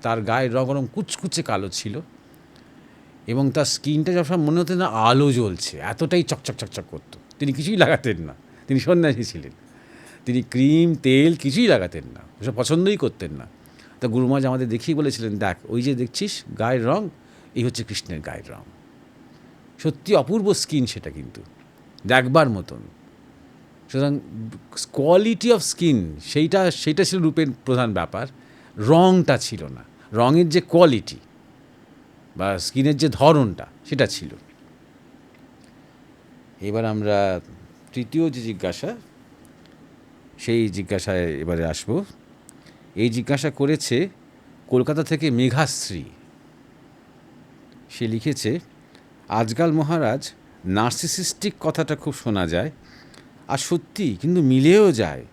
তার গায়ের রং রং কুচকুচে কালো ছিল, এবং তার স্কিনটা সবসময় মনে হতো না আলো জ্বলছে, এতটাই চকচক চকচক করতো। তিনি কিছুই লাগাতেন না, তিনি সন্ন্যাসী ছিলেন, তিনি ক্রিম তেল কিছুই লাগাতেন না, ওসব পছন্দই করতেন না। তা গুরুমহারাজ আমাদের দেখিয়ে বলেছিলেন, দেখ ওই যে দেখছিস গায়ের রং, এই হচ্ছে কৃষ্ণের গায়ের রং। সত্যি অপূর্ব স্কিন সেটা, কিন্তু দেখবার মতন। সুতরাং কোয়ালিটি অফ স্কিন সেইটা ছিল রূপের প্রধান ব্যাপার, রংটা ছিল না। রঙের যে কোয়ালিটি বা স্কিনের যে ধরনটা, সেটা ছিল। এবার আমরা তৃতীয় যে জিজ্ঞাসা, সেই জিজ্ঞাসায় এবারে আসব। এই জিজ্ঞাসা করেছে কলকাতা থেকে মেঘাশ্রী। সে লিখেছে, আজকাল মহারাজ নার্সিসিস্টিক কথাটা খুব শোনা যায়, আর সত্যি কিন্তু মিলেও যায়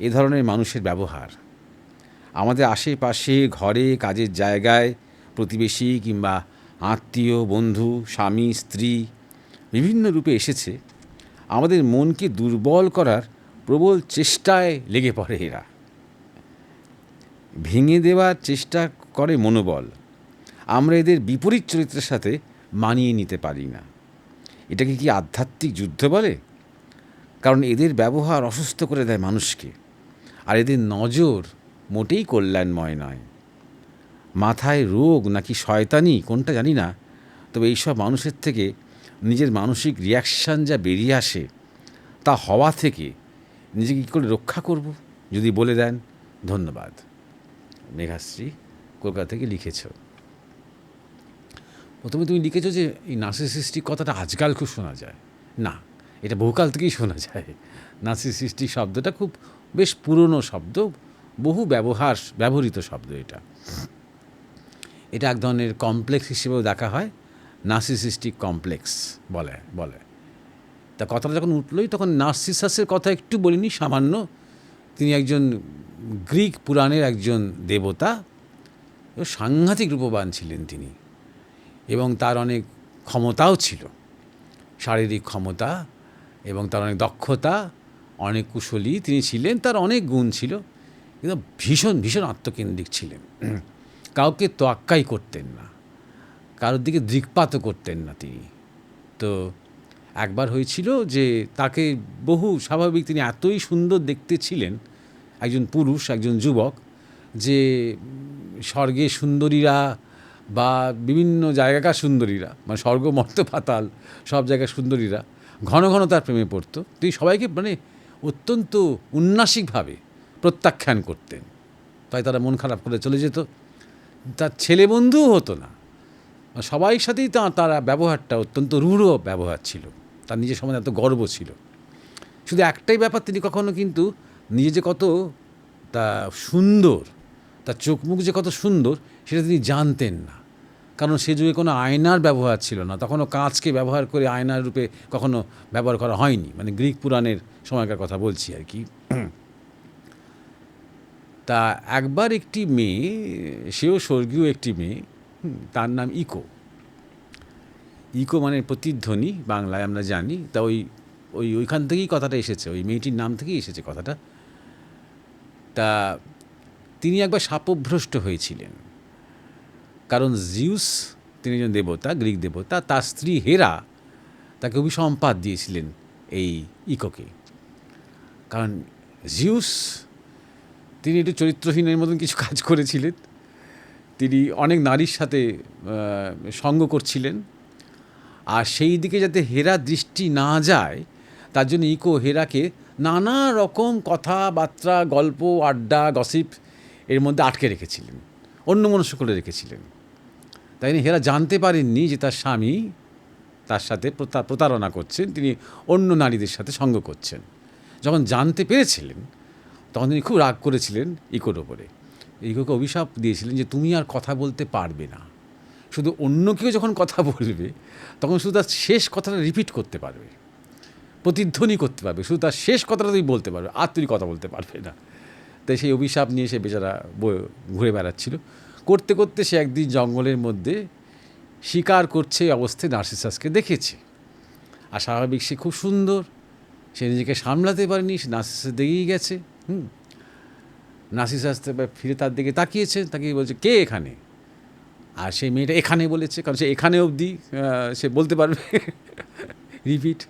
এ ধরনের মানুষের ব্যবহার। আমাদের আশেপাশে, ঘরে, কাজের জায়গায়, প্রতিবেশী কিংবা আত্মীয়, বন্ধু, স্বামী, স্ত্রী বিভিন্ন রূপে এসেছে। আমাদের মনকে দুর্বল করার প্রবল চেষ্টায় লেগে পড়ে এরা, ভেঙে দেওয়ার চেষ্টা করে মনোবল। আমরা এদের বিপরীত চরিত্রের সাথে মানিয়ে নিতে পারি না। এটাকে কি আধ্যাত্মিক যুদ্ধ বলে? কারণ এদের ব্যবহার অসুস্থ করে দেয় মানুষকে, আর এদের নজর মোটেই কল্যাণময় নয়। মাথায় রোগ নাকি শয়তানি কোনটা জানি না, তবে এইসব মানুষের থেকে নিজের মানসিক রিয়াকশান যা বেরিয়ে আসে, তা হওয়া থেকে নিজেকে কী করে রক্ষা করব যদি বলে দেন। ধন্যবাদ। মেঘাশ্রী, কলকাতা থেকে লিখেছ। প্রথমে তুমি লিখেছ যে এই নার্সিসিস্টিক কথাটা আজকাল খুব শোনা যায়। না, এটা বহুকাল থেকেই শোনা যায়। নার্সিসিস্টিক শব্দটা খুব বেশ পুরনো শব্দ, বহু ব্যবহৃত শব্দ এটা। এটা এক ধরনের কমপ্লেক্স হিসেবেও দেখা হয়, নার্সিসিস্টিক কমপ্লেক্স বলে। তা কথাটা যখন উঠলই তখন নার্সিসাসের কথা একটু বলিনি সামান্য। তিনি একজন গ্রিক পুরাণের একজন দেবতা, সাংঘাতিক রূপবান ছিলেন তিনি, এবং তার অনেক ক্ষমতাও ছিল, শারীরিক ক্ষমতা, এবং তার অনেক দক্ষতা, অনেক কুশলী তিনি ছিলেন, তার অনেক গুণ ছিল, কিন্তু ভীষণ ভীষণ আত্মকেন্দ্রিক ছিলেন। কাউকে তোয়াক্কাই করতেন না, কারোর দিকে দৃকপাতও করতেন না তিনি। তো একবার হয়েছিল যে তাকে স্বাভাবিক তিনি এতই সুন্দর দেখতে ছিলেন, একজন পুরুষ, একজন যুবক, যে স্বর্গে সুন্দরীরা বা বিভিন্ন জায়গাকার সুন্দরীরা, মানে স্বর্গ মর্ত্য পাতাল সব জায়গার সুন্দরীরা ঘন ঘন তার প্রেমে পড়তো। তিনি সবাইকে অত্যন্ত উন্নাসিকভাবে প্রত্যাখ্যান করতেন, তাই তারা মন খারাপ করে চলে যেত। তার ছেলে বন্ধুও হতো না, সবাই সাথেই তারা ব্যবহারটা অত্যন্ত রূঢ় ব্যবহার ছিল। তার নিজের সমাজে এত গর্ব ছিল। শুধু একটাই ব্যাপার, তিনি কখনো কিন্তু নিজে যে কত তা সুন্দর, তার চোখ মুখ যে কত সুন্দর সেটা তিনি জানতেন না, কারণ সে যুগে কোনো আয়নার ব্যবহার ছিল না, তখনও কাঁচকে ব্যবহার করে আয়নার রূপে কখনো ব্যবহার করা হয়নি, মানে গ্রিক পুরাণের সময়কার কথা বলছি আর কি। তা একবার একটি মেয়ে, সেও স্বর্গীয় একটি মেয়ে, তার নাম ইকো। ইকো মানে প্রতিধ্বনি বাংলায় আমরা জানি। তা ওইখান থেকেই কথাটা এসেছে, ওই মেয়েটির নাম থেকেই এসেছে কথাটা। তা তিনি একবার শাপভ্রষ্ট হয়েছিলেন, কারণ জিউস, তিনি একজন দেবতা, গ্রিক দেবতা, তার স্ত্রী হেরা তাকে অভিসম্পাত দিয়েছিলেন এই ইকোকে। কারণ জিউস তিনি একটু চরিত্রহীনের মতন কিছু কাজ করেছিলেন, তিনি অনেক নারীর সাথে সঙ্গ করছিলেন, আর সেই দিকে যাতে হেরা দৃষ্টি না যায় তার জন্য ইকো হেরাকে নানা রকম কথাবার্তা, গল্প, আড্ডা, গসিপ এর মধ্যে আটকে রেখেছিলেন, অন্যমনস্ক করে রেখেছিলেন। তাই হেরা জানতে পারেননি যে তার স্বামী তার সাথে প্রতারণা করছেন, তিনি অন্য নারীদের সাথে সঙ্গ করছেন। যখন জানতে পেরেছিলেন তখন তিনি খুব রাগ করেছিলেন ইকোর ওপরে। ইকোকে অভিশাপ দিয়েছিলেন যে তুমি আর কথা বলতে পারবে না, শুধু অন্য কেউ যখন কথা বলবে তখন শুধু তার শেষ কথাটা রিপিট করতে পারবে, প্রতিধ্বনি করতে পারবে, শুধু তার শেষ কথাটা তুমি বলতে পারবে, আর তুমি কথা বলতে পারবে না। তাই সেই অভিশাপ নিয়ে সে বেচারা ঘুরে বেড়াচ্ছিল। করতে করতে সে একদিন জঙ্গলের মধ্যে শিকার করছে অবস্থায় নার্সিসাসকে দেখেছে। আর স্বাভাবিক সে খুব সুন্দর, সে নিজেকে সামলাতে পারেনি, সে নার্সিসাস দেখেই গেছে। নার্সিসাস ফিরে তার দিকে তাকিয়েছে, তাকিয়ে বলছে কে এখানে? আর সেই মেয়েটা এখানে বলেছে, কারণ সে এখানে অবধি সে বলতে পারবে রিপিট।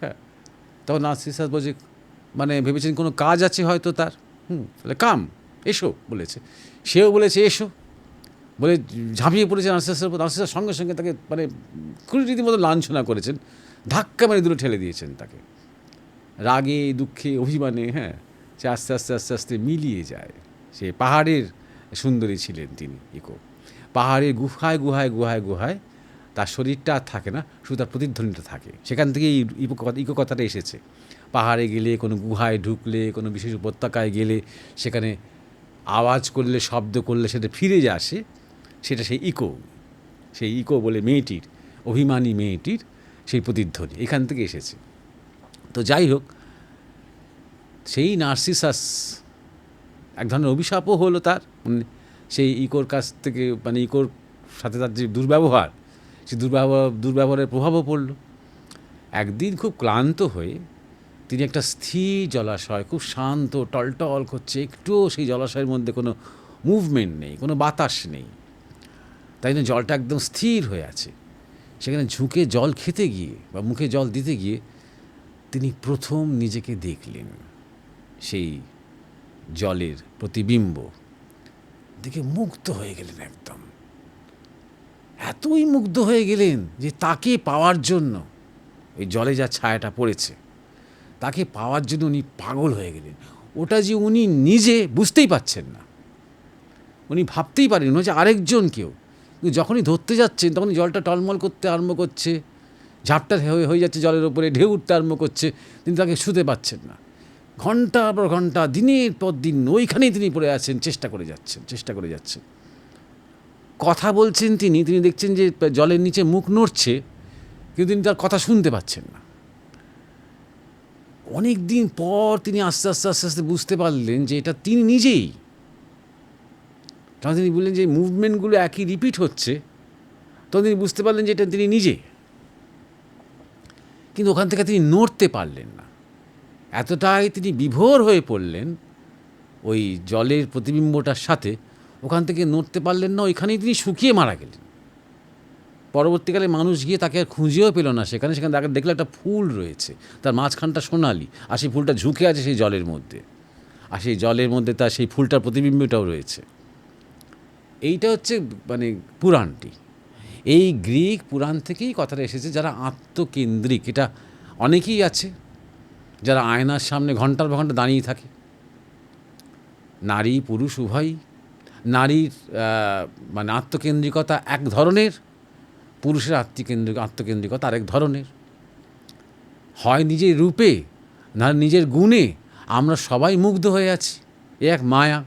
তখন নার্সিসাস বলছে, মানে ভেবেছেন কোনো কাজ আছে হয়তো তার। বলে কাম, এসো বলেছে। সেও বলেছে এসো বলে ঝাঁপিয়ে পড়েছে নার্সিসাসের উপর। নার্সিসাস সঙ্গে সঙ্গে তাকে মানে রীতিমতো লাঞ্ছনা করেছেন, ধাক্কা মেরে দূরে ঠেলে দিয়েছেন তাকে। রাগে, দুঃখে, অভিমানে সে আস্তে আস্তে আস্তে আস্তে মিলিয়ে যায়। সে পাহাড়ের সুন্দরী ছিলেন তিনি, ইকো। পাহাড়ের গুহায় গুহায় গুহায় গুহায় তার শরীরটা আর থাকে না, শুধু তার প্রতিধ্বনিটা থাকে। সেখান থেকেই ইকো কথাটা এসেছে। পাহাড়ে গেলে, কোনো গুহায় ঢুকলে, কোনো বিশেষ উপত্যকায় গেলে সেখানে আওয়াজ করলে, শব্দ করলে সেটা ফিরে আসে, সেটা সেই ইকো বলে মেয়েটির, অভিমানী মেয়েটির সেই প্রতিধ্বনি এখান থেকে এসেছে। তো যাই হোক, সেই নার্সিসাস এক ধরনের অভিশাপও হলো তার, সেই ইকোর কাছ থেকে, মানে ইকোর সাথে তার যে দুর্ব্যবহার, সেই দুর্ব্যবহারের প্রভাবও পড়ল। একদিন খুব ক্লান্ত হয়ে তিনি একটা স্থির জলাশয়, খুব শান্ত টলটল করছে, একটুও সেই জলাশয়ের মধ্যে কোনো মুভমেন্ট নেই, কোনো বাতাস নেই, তাই জন্য জলটা একদম স্থির হয়ে আছে। সেখানে ঝুঁকে জল খেতে গিয়ে বা মুখে জল দিতে গিয়ে তিনি প্রথম নিজেকে দেখলেন, সেই জলের প্রতিবিম্ব দেখে মুগ্ধ হয়ে গেলেন। একদম এতই মুগ্ধ হয়ে গেলেন যে তাকে পাওয়ার জন্য, ওই জলে যা ছায়াটা পড়েছে তাকে পাওয়ার জন্য উনি পাগল হয়ে গেলেন। ওটা যে উনি নিজে বুঝতেই পারছেন না, উনি ভাবতেই পারেন যে আরেকজন কেউ। কিন্তু যখনই ধরতে যাচ্ছেন তখনই জলটা টলমল করতে আরম্ভ করছে, ঝাপটা হয়ে যাচ্ছে জলের ওপরে, ঢেউ উঠতে আরম্ভ করছে, তিনি তাকে শুতে পাচ্ছেন না। ঘন্টার পর ঘন্টা, দিনের পর দিন ওইখানেই তিনি পড়ে আছেন, চেষ্টা করে যাচ্ছেন। কথা বলছেন তিনি দেখছেন যে জলের নিচে মুখ নড়ছে, কিন্তু তিনি তার কথা শুনতে পাচ্ছেন না। অনেক দিন পর তিনি আস্তে আস্তে বুঝতে পারলেন যে এটা তিনি নিজেই। তখন তিনি বললেন যে মুভমেন্টগুলো একই রিপিট হচ্ছে, তখন তিনি বুঝতে পারলেন যে এটা তিনি নিজে। কিন্তু ওখান থেকে তিনি নড়তে পারলেন না, এতটাই তিনি বিভোর হয়ে পড়লেন ওই জলের প্রতিবিম্বটার সাথে, ওখান থেকে নড়তে পারলেন না, ওইখানেই তিনি শুকিয়ে মারা গেলেন। পরবর্তীকালে মানুষ গিয়ে তাকে আর খুঁজেও পেল না সেখানে দেখলো একটা ফুল রয়েছে, তার মাঝখানটা সোনালি, আর সেই ফুলটা ঝুঁকে আছে সেই জলের মধ্যে, আর সেই জলের মধ্যে তার সেই ফুলটার প্রতিবিম্বটাও রয়েছে। এইটা হচ্ছে মানে পুরাণটি। এই গ্রিক পুরাণ থেকেই কথাটা এসেছে। যারা আত্মকেন্দ্রিক, এটা অনেকেই আছে যারা আয়নার সামনে ঘন্টার পর ঘন্টা দাঁড়িয়ে থাকে, নারী পুরুষ উভয়ই। নারীর মানে আত্মকেন্দ্রিকতা এক ধরনের, পুরুষের আত্মকেন্দ্রিকতা আরেক ধরনের। হয় নিজের রূপে, না নিজের গুণে আমরা সবাই মুগ্ধ হয়ে আছি, এ এক মায়া।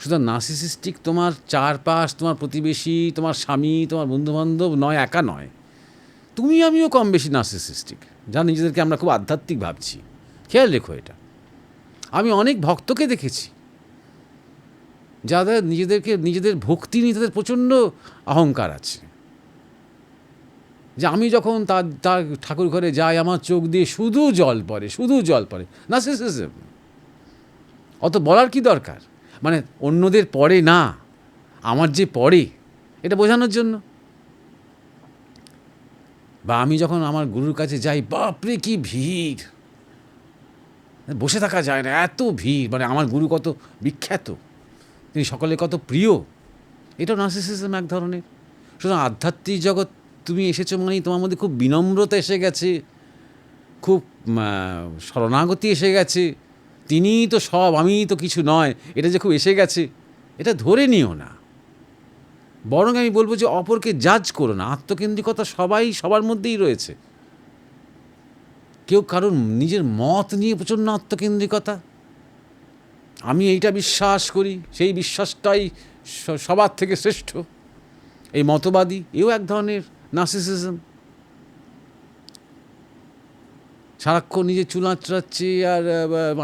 সুতরাং নার্সিসিস্টিক তোমার চারপাশ, তোমার প্রতিবেশী, তোমার স্বামী, তোমার বন্ধুবান্ধব নয়, একা নয়, তুমি আমিও কম বেশি নার্সিসিস্টিক, যা নিজেদেরকে আমরা খুব আধ্যাত্মিক ভাবছি। খেয়াল রেখো এটা। আমি অনেক ভক্তকে দেখেছি যাদের নিজেদের ভক্তি নিয়ে তাদের প্রচণ্ড অহংকার আছে, যে আমি যখন তার ঠাকুর ঘরে যাই আমার চোখ দিয়ে শুধু জল পড়ে। নার্সিসিজম। অত বলার কি দরকার? মানে অন্যদের পড়ে না, আমার যে পড়ে, এটা বোঝানোর জন্য। বা আমি যখন আমার গুরুর কাছে যাই, বাপরে কি ভিড়, বসে থাকা যায় না, এত ভিড়, মানে আমার গুরু কত বিখ্যাত, তিনি সকলের কত প্রিয়। এটাও নার্সিসিজম এক ধরনের। সুতরাং আধ্যাত্মিক জগৎ তুমি এসেছো মানেই তোমার মধ্যে খুব বিনম্রতা এসে গেছে, খুব শরণাগতি এসে গেছে, তিনিই তো সব, আমিই তো কিছু নয়, এটা যে খুব এসে গেছে, এটা ধরে নিও না। বরং আমি বলবো যে অপরকে জাজ করো না। আত্মকেন্দ্রিকতা সবার মধ্যেই রয়েছে। কেউ কারোর নিজের মত নিয়ে প্রচণ্ড আত্মকেন্দ্রিকতা, আমি এইটা বিশ্বাস করি, সেই বিশ্বাসটাই সবার থেকে শ্রেষ্ঠ, এই মতবাদী, এও এক ধরনের নার্সিসিজম। সারাক্ষণ নিজের চুল আঁচড়াচ্ছে আর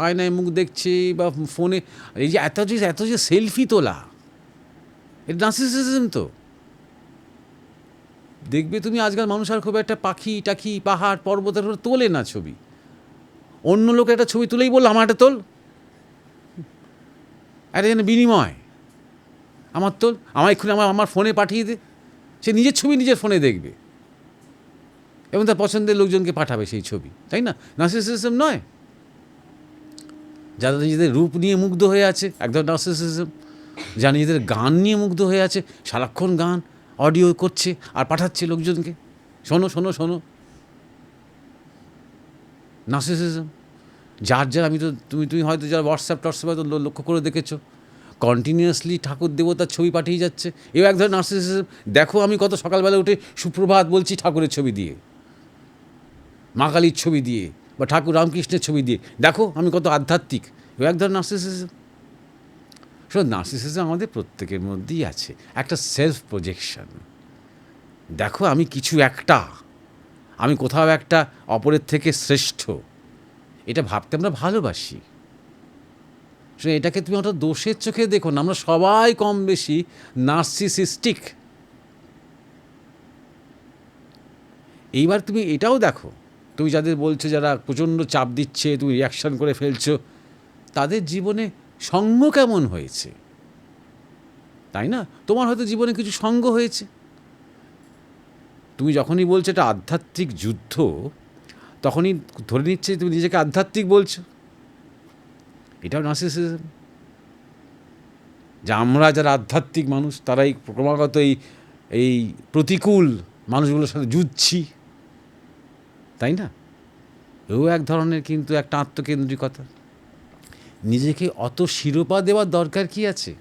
আয়নায় মুখ দেখছে বা ফোনে, এই যে এত যে সেলফি তোলা, এটা নার্সিসিজম। তো দেখবে তুমি আজকাল মানুষ আর খুব একটা পাখি টাখি পাহাড় পর্বতের তোলে না ছবি। অন্য লোক একটা ছবি তুলেই বললো আমার একটা তোল, একটা যেন বিনিময়, আমার তোল, আমার এক্ষুনি আমার ফোনে পাঠিয়ে দে। সে নিজের ছবি নিজের ফোনে দেখবে এবং তার পছন্দের লোকজনকে পাঠাবে সেই ছবি, তাই না? নার্সিসিজম নয়? যারা নিজেদের রূপ নিয়ে মুগ্ধ হয়ে আছে, একদম নার্সিসিজম। যারা নিজেদের গান নিয়ে মুগ্ধ হয়ে আছে, সারাক্ষণ গান অডিও করছে আর পাঠাচ্ছে লোকজনকে, শোনো, নার্সিসিজম। যার আমি তো তুমি হয়তো যারা হোয়াটসঅ্যাপে তো লক্ষ্য করে দেখেছো, কন্টিনিউয়াসলি ঠাকুর দেবতার ছবি পাঠিয়ে যাচ্ছে, এও এক ধরনের নার্সিসিজম। দেখো আমি কত সকালবেলা উঠে সুপ্রভাত বলছি ঠাকুরের ছবি দিয়ে, মা কালীর ছবি দিয়ে, বা ঠাকুর রামকৃষ্ণের ছবি দিয়ে, দেখো আমি কত আধ্যাত্মিক, এও এক ধরনের নার্সিসিজম। নার্সিসিজম আমাদের প্রত্যেকের মধ্যেই আছে, একটা সেলফ প্রজেকশন। দেখো আমি কিছু একটা, আমি কোথাও একটা অপরের থেকে শ্রেষ্ঠ, এটা ভাবতে আমরা ভালোবাসি। এটাকে তুমি ওটা দোষের চোখে দেখো না, আমরা সবাই কম বেশি নার্সিসিস্টিক। এইবার তুমি এটাও দেখো, তুমি যাদের বলছো যারা প্রচণ্ড চাপ দিচ্ছে, তুমি রিয়াকশান করে ফেলছো, তাদের জীবনে সঙ্গ কেমন হয়েছে, তাই না? তোমার হয়তো জীবনে কিছু সঙ্গ হয়েছে। তুমি যখনই বলছো এটা আধ্যাত্মিক যুদ্ধ, তখনই ধরে নিচ্ছে তুমি নিজেকে আধ্যাত্মিক বলছো। এটাও নার্সিসিজম। যে আমরা যারা আধ্যাত্মিক মানুষ তারাই ক্রমাগত এই প্রতিকূল মানুষগুলোর সাথে যুঝছি, তাই না? এও এক ধরনের কিন্তু একটা আত্মকেন্দ্রিকতা। নিজেকে অত শিরোপা দেওয়ার দরকার কি আছে,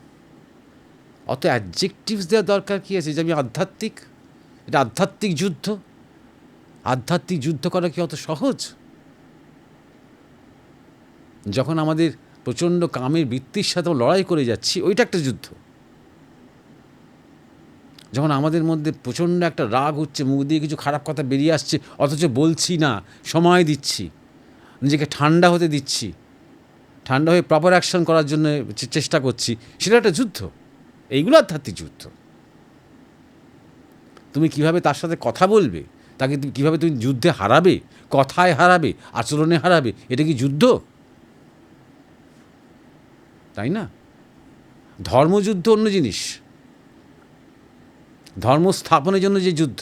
অত অ্যাডজেক্টিভস দেওয়ার দরকার কি আছে যে আমি আধ্যাত্মিক? এটা আধ্যাত্মিক যুদ্ধ। আধ্যাত্মিক যুদ্ধ করা কি অত সহজ? যখন আমাদের প্রচণ্ড কামের বৃত্তির সাথে লড়াই করে যাচ্ছি, ওইটা একটা যুদ্ধ। যখন আমাদের মধ্যে প্রচণ্ড একটা রাগ হচ্ছে, মুখ দিয়ে কিছু খারাপ কথা বেরিয়ে আসছে, অথচ বলছি না, সময় দিচ্ছি, নিজেকে ঠান্ডা হতে দিচ্ছি, ঠান্ডা হয়ে প্রপার অ্যাকশন করার জন্য চেষ্টা করছি, সেটা একটা যুদ্ধ। এইগুলো আধ্যাত্মিক যুদ্ধ। তুমি কিভাবে তার সাথে কথা বলবে, তাকে কীভাবে তুমি যুদ্ধে হারাবে, কথায় হারাবে, আচরণে হারাবে, এটা কি যুদ্ধ? তাই না? ধর্মযুদ্ধ অন্য জিনিস। ধর্ম স্থাপনের জন্য যে যুদ্ধ,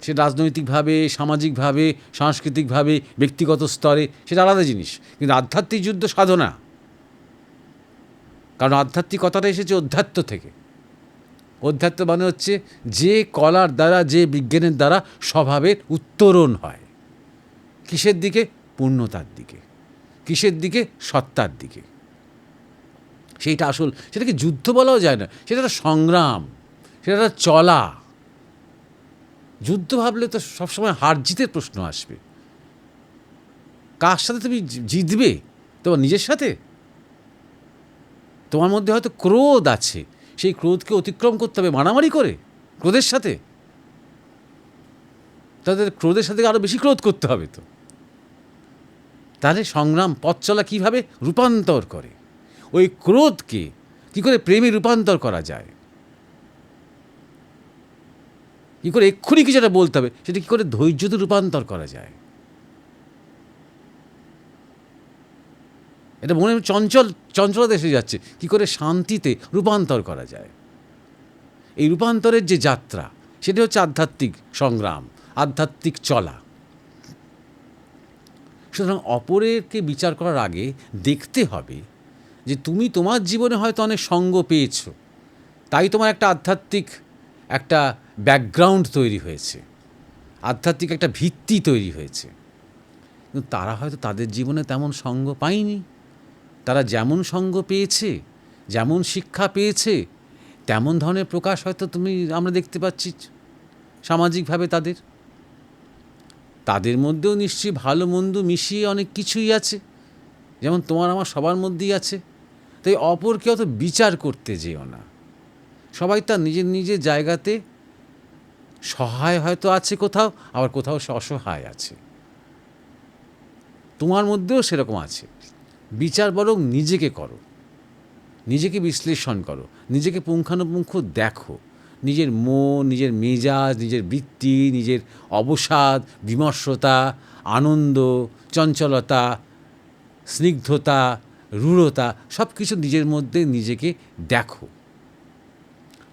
সে রাজনৈতিকভাবে, সামাজিকভাবে, সাংস্কৃতিকভাবে, ব্যক্তিগত স্তরে, সেটা আলাদা জিনিস। কিন্তু আধ্যাত্মিক যুদ্ধ সাধনা, কারণ আধ্যাত্মিক কথাটা এসেছে অধ্যাত্ম থেকে। অধ্যাত্ম মানে হচ্ছে যে কলার দ্বারা, যে বিজ্ঞানের দ্বারা স্বভাবের উত্তরণ হয়। কিসের দিকে? পূর্ণতার দিকে। কিসের দিকে? সত্তার দিকে। সেইটা আসল। সেটাকে যুদ্ধ বলাও যায় না, সেটা একটা সংগ্রাম, সেটা একটা চলা। যুদ্ধ ভাবলে তো সবসময় হার জিতের প্রশ্ন আসবে। কার সাথে তুমি জিতবে? তোমার নিজের সাথে? তোমার মধ্যে হয়তো ক্রোধ আছে, সেই ক্রোধকে অতিক্রম করতে হবে মারামারি করে ক্রোধের সাথে। তাদের ক্রোধের সাথে আরও বেশি ক্রোধ করতে হবে তো। তাহলে সংগ্রাম, পথ চলা কীভাবে রূপান্তর করে, ওই ক্রোধকে কী করে প্রেমে রূপান্তর করা যায়, কী করে এক্ষুনি কি যেটা বলতে হবে সেটা কী করে ধৈর্যতে রূপান্তর করা যায়। এটা মনে চঞ্চলতা এসে যাচ্ছে, কী করে শান্তিতে রূপান্তর করা যায়। এই রূপান্তরের যে যাত্রা, সেটা হচ্ছে আধ্যাত্মিক সংগ্রাম, আধ্যাত্মিক চলা। সুতরাং অপরেরকে বিচার করার আগে দেখতে হবে যে তুমি তোমার জীবনে হয়তো অনেক সঙ্গ পেয়েছ, তাই তোমার একটা আধ্যাত্মিক একটা ব্যাকগ্রাউন্ড তৈরি হয়েছে, আধ্যাত্মিক একটা ভিত্তি তৈরি হয়েছে। কিন্তু তারা হয়তো তাদের জীবনে তেমন সঙ্গ পায়নি। তারা যেমন সঙ্গ পেয়েছে, যেমন শিক্ষা পেয়েছে, তেমন ধরনের প্রকাশ হয়তো আমরা দেখতে পাচ্ছি সামাজিকভাবে। তাদের মধ্যেও নিশ্চয়ই ভালো মন্দ মিশিয়ে অনেক কিছুই আছে, যেমন তোমার আমার সবার মধ্যেই আছে। তাই অপরকে অত বিচার করতে যেও না। সবাই তার নিজের নিজের জায়গাতে সহায় হয়তো আছে কোথাও, আবার কোথাও সে অসহায় আছে। তোমার মধ্যেও সেরকম আছে। বিচার বরং নিজেকে করো, নিজেকে বিশ্লেষণ করো, নিজেকে পুঙ্খানুপুঙ্খ দেখো, নিজের মন, নিজের মেজাজ, নিজের বৃত্তি, নিজের অবসাদ, বিমর্ষতা, আনন্দ, চঞ্চলতা, স্নিগ্ধতা, রূঢ়তা, সব কিছু নিজের মধ্যে নিজেকে দেখো।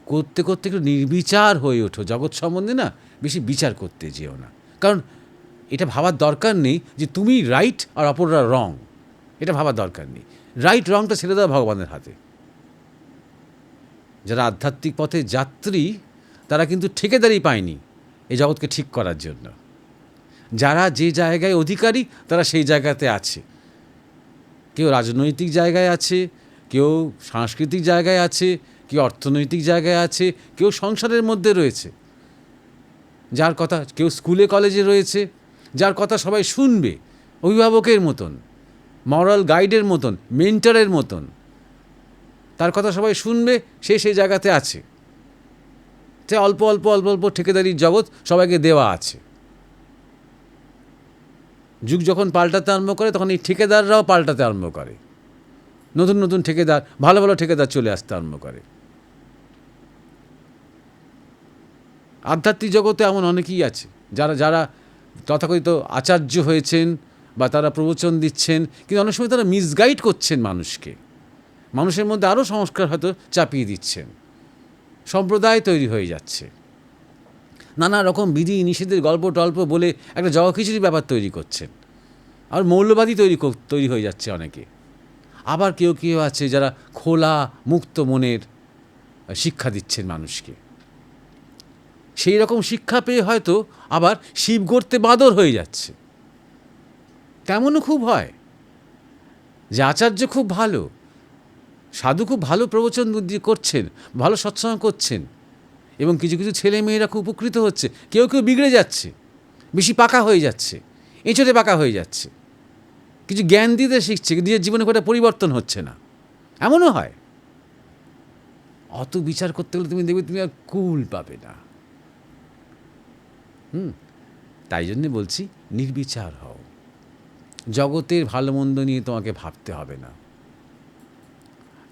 করতে করতে একটু নির্বিচার হয়ে ওঠো জগৎ সম্বন্ধে। না বেশি বিচার করতে যেও না, কারণ এটা ভাবার দরকার নেই যে তুমি রাইট আর অপররা রং। এটা ভাবার দরকার নেই। রাইট রংটা ছেড়ে দেওয়া ভগবানের হাতে। যারা আধ্যাত্মিক পথে যাত্রী, তারা কিন্তু ঠিকাদারি পায়নি এই জগৎকে ঠিক করার জন্য। যারা যে জায়গায় অধিকারী, তারা সেই জায়গাতে আছে। কেউ রাজনৈতিক জায়গায় আছে, কেউ সাংস্কৃতিক জায়গায় আছে, কেউ অর্থনৈতিক জায়গায় আছে, কেউ সংসারের মধ্যে রয়েছে, যার কথা কেউ স্কুলে কলেজে রয়েছে, যার কথা সবাই শুনবে অভিভাবকের মতন, মরাল গাইডের মতন, মেন্টরের মতন। তার কথা সবাই শুনবে, সে সেই জায়গাতে আছে। সে অল্প অল্প অল্প অল্প ঠিকাদারির জগৎ সবাইকে দেওয়া আছে। যুগ যখন পাল্টাতে আরম্ভ করে, তখন এই ঠিকাদাররাও পাল্টাতে আরম্ভ করে। নতুন নতুন ঠিকাদার, ভালো ভালো ঠিকাদার চলে আসতে আরম্ভ করে। আধ্যাত্মিক জগতে এমন অনেকেই আছে যারা তথাকথিত আচার্য হয়েছেন বা তারা প্রবচন দিচ্ছেন, কিন্তু অনেক সময় তারা মিসগাইড করছেন মানুষকে। মানুষের মধ্যে আরও সংস্কার হয়তো চাপিয়ে দিচ্ছেন, সম্প্রদায় তৈরি হয়ে যাচ্ছে, নানা রকম বিধি নিষেধের গল্প টল্প বলে একটা জগখিচুড়ি ব্যাপার তৈরি করছেন, আর মৌলবাদী তৈরি হয়ে যাচ্ছে অনেকে। আবার কেউ কেউ আছে যারা খোলা মুক্ত মনের শিক্ষা দিচ্ছেন মানুষকে। সেই রকম শিক্ষা পেয়ে হয়তো আবার শিব গড়তে বাঁদর হয়ে যাচ্ছে। তেমনও খুব হয় যে আচার্য খুব ভালো, সাধু খুব ভালো প্রবচন করছেন, ভালো সৎসঙ্গ করছেন, এবং কিছু কিছু ছেলে মেয়েরা খুব উপকৃত হচ্ছে, কেউ কেউ বিগড়ে যাচ্ছে, বেশি পাকা হয়ে যাচ্ছে, এঁচড়ে পাকা হয়ে যাচ্ছে, কিছু জ্ঞান দিতে শিখছে, নিজের জীবনে কোনো পরিবর্তন হচ্ছে না, এমনও হয়। অত বিচার করতে গেলে তুমি দেখবে তুমি আর কুল পাবে না। তাই জন্যে বলছি নির্বিচার হও। জগতের ভালো মন্দ নিয়ে তোমাকে ভাবতে হবে না।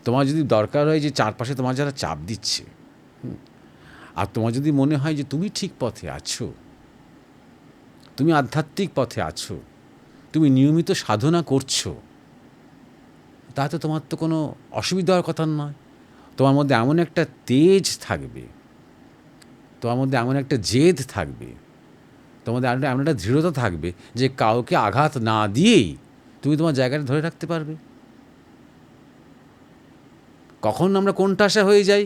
তোমার যদি দরকার হয় যে চারপাশে তোমার যারা চাপ দিচ্ছে, আর তোমার যদি মনে হয় যে তুমি ঠিক পথে আছো, তুমি আধ্যাত্মিক পথে আছো, তুমি নিয়মিত সাধনা করছো, তাতে তোমার তো কোনো অসুবিধা হওয়ার কথা নয়। তোমার মধ্যে এমন একটা তেজ থাকবে, তোমার মধ্যে এমন একটা জেদ থাকবে, তোমার মধ্যে এমন একটা দৃঢ়তা থাকবে যে কাউকে আঘাত না দিয়েই তুমি তোমার জায়গাটা ধরে রাখতে পারবে। কখন আমরা কোণঠাসা হয়ে যাই,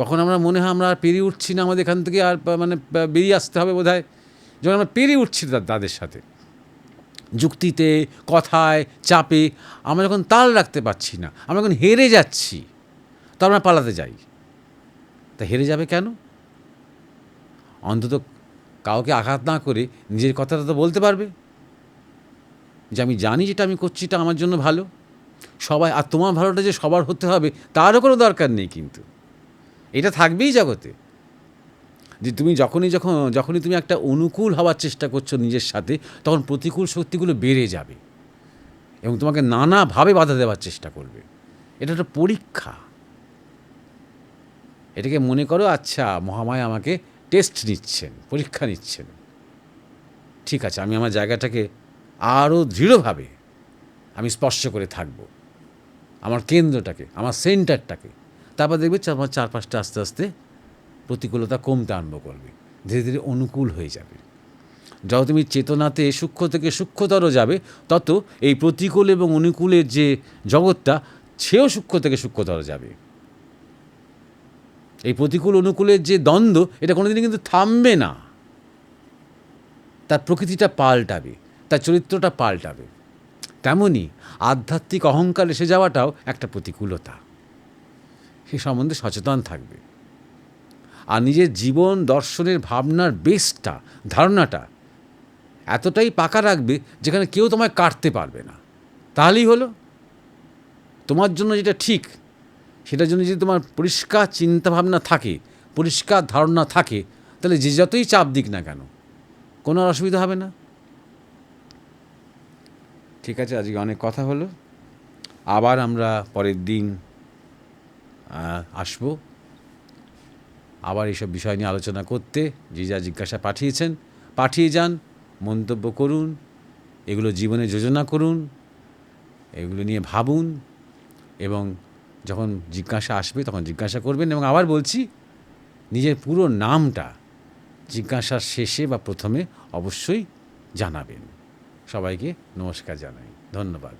কখন আমরা মনে হয় আমরা আর পেরিয়ে উঠছি না, আমাদের এখান থেকে আর মানে বেরিয়ে আসতে হবে বোধ হয়, যখন আমরা পেরিয়ে উঠছি তাদের সাথে যুক্তিতে, কথায়, চাপে আমরা যখন তাল রাখতে পারছি না, আমরা যখন হেরে যাচ্ছি, তো আমরা পালাতে যাই। তা হেরে যাবে কেন? অন্তত কাউকে আঘাত না করে নিজের কথাটা তো বলতে পারবে যে আমি জানি যেটা আমি করছি এটা আমার জন্য ভালো। সবাই, আর তোমার ভালোটা যে সবার হতে হবে তারও কোনো দরকার নেই, কিন্তু এটা থাকবেই জগতে যে তুমি যখনই তুমি একটা অনুকূল হওয়ার চেষ্টা করছো নিজের সাথে, তখন প্রতিকূল শক্তিগুলো বেড়ে যাবে এবং তোমাকে নানাভাবে বাধা দেওয়ার চেষ্টা করবে। এটা একটা পরীক্ষা। এটাকে মনে করো আচ্ছা মহামায়া আমাকে টেস্ট নিচ্ছেন, পরীক্ষা নিচ্ছেন। ঠিক আছে, আমি আমার জায়গাটাকে আরও দৃঢ়ভাবে আমি স্পর্শ করে থাকব, আমার কেন্দ্রটাকে, আমার সেন্টারটাকে। তারপর দেখবে আমার চারপাশটা আস্তে আস্তে প্রতিকূলতা কমতে আরম্ভ করবে, ধীরে ধীরে অনুকূল হয়ে যাবে। যত তুমি চেতনাতে সূক্ষ্ম থেকে সূক্ষ্মতর যাবে, তত এই প্রতিকূল এবং অনুকূলের যে জগৎটা, সেও সূক্ষ্ম থেকে সূক্ষ্মতর যাবে। এই প্রতিকূল অনুকূলের যে দ্বন্দ্ব, এটা কোনোদিনই কিন্তু থামবে না। তার প্রকৃতিটা পাল্টাবে, তার চরিত্রটা পাল্টাবে। তেমনই আধ্যাত্মিক অহংকার এসে যাওয়াটাও একটা প্রতিকূলতা। সে সম্বন্ধে সচেতন থাকবে আর নিজের জীবন দর্শনের ভাবনার বেসটা, ধারণাটা এতটাই পাকা রাখবে যেখানে কেউ তোমায় কাটতে পারবে না। তাহলেই হলো। তোমার জন্য যেটা ঠিক, সেটার জন্য যদি তোমার পরিষ্কার চিন্তাভাবনা থাকে, পরিষ্কার ধারণা থাকে, তাহলে যে যতই চাপ দিক না কেন কোনো অসুবিধা হবে না। ঠিক আছে, আজকে অনেক কথা হলো। আবার আমরা পরের দিন আসব আবার এইসব বিষয় নিয়ে আলোচনা করতে। যে যা জিজ্ঞাসা পাঠিয়েছেন পাঠিয়ে যান, মন্তব্য করুন, এগুলো জীবনে যোজনা করুন, এগুলো নিয়ে ভাবুন, এবং যখন জিজ্ঞাসা আসবে তখন জিজ্ঞাসা করবেন। এবং আবার বলছি, নিজের পুরো নামটা জিজ্ঞাসার শেষে বা প্রথমে অবশ্যই জানাবেন। সবাইকে নমস্কার জানাই, ধন্যবাদ।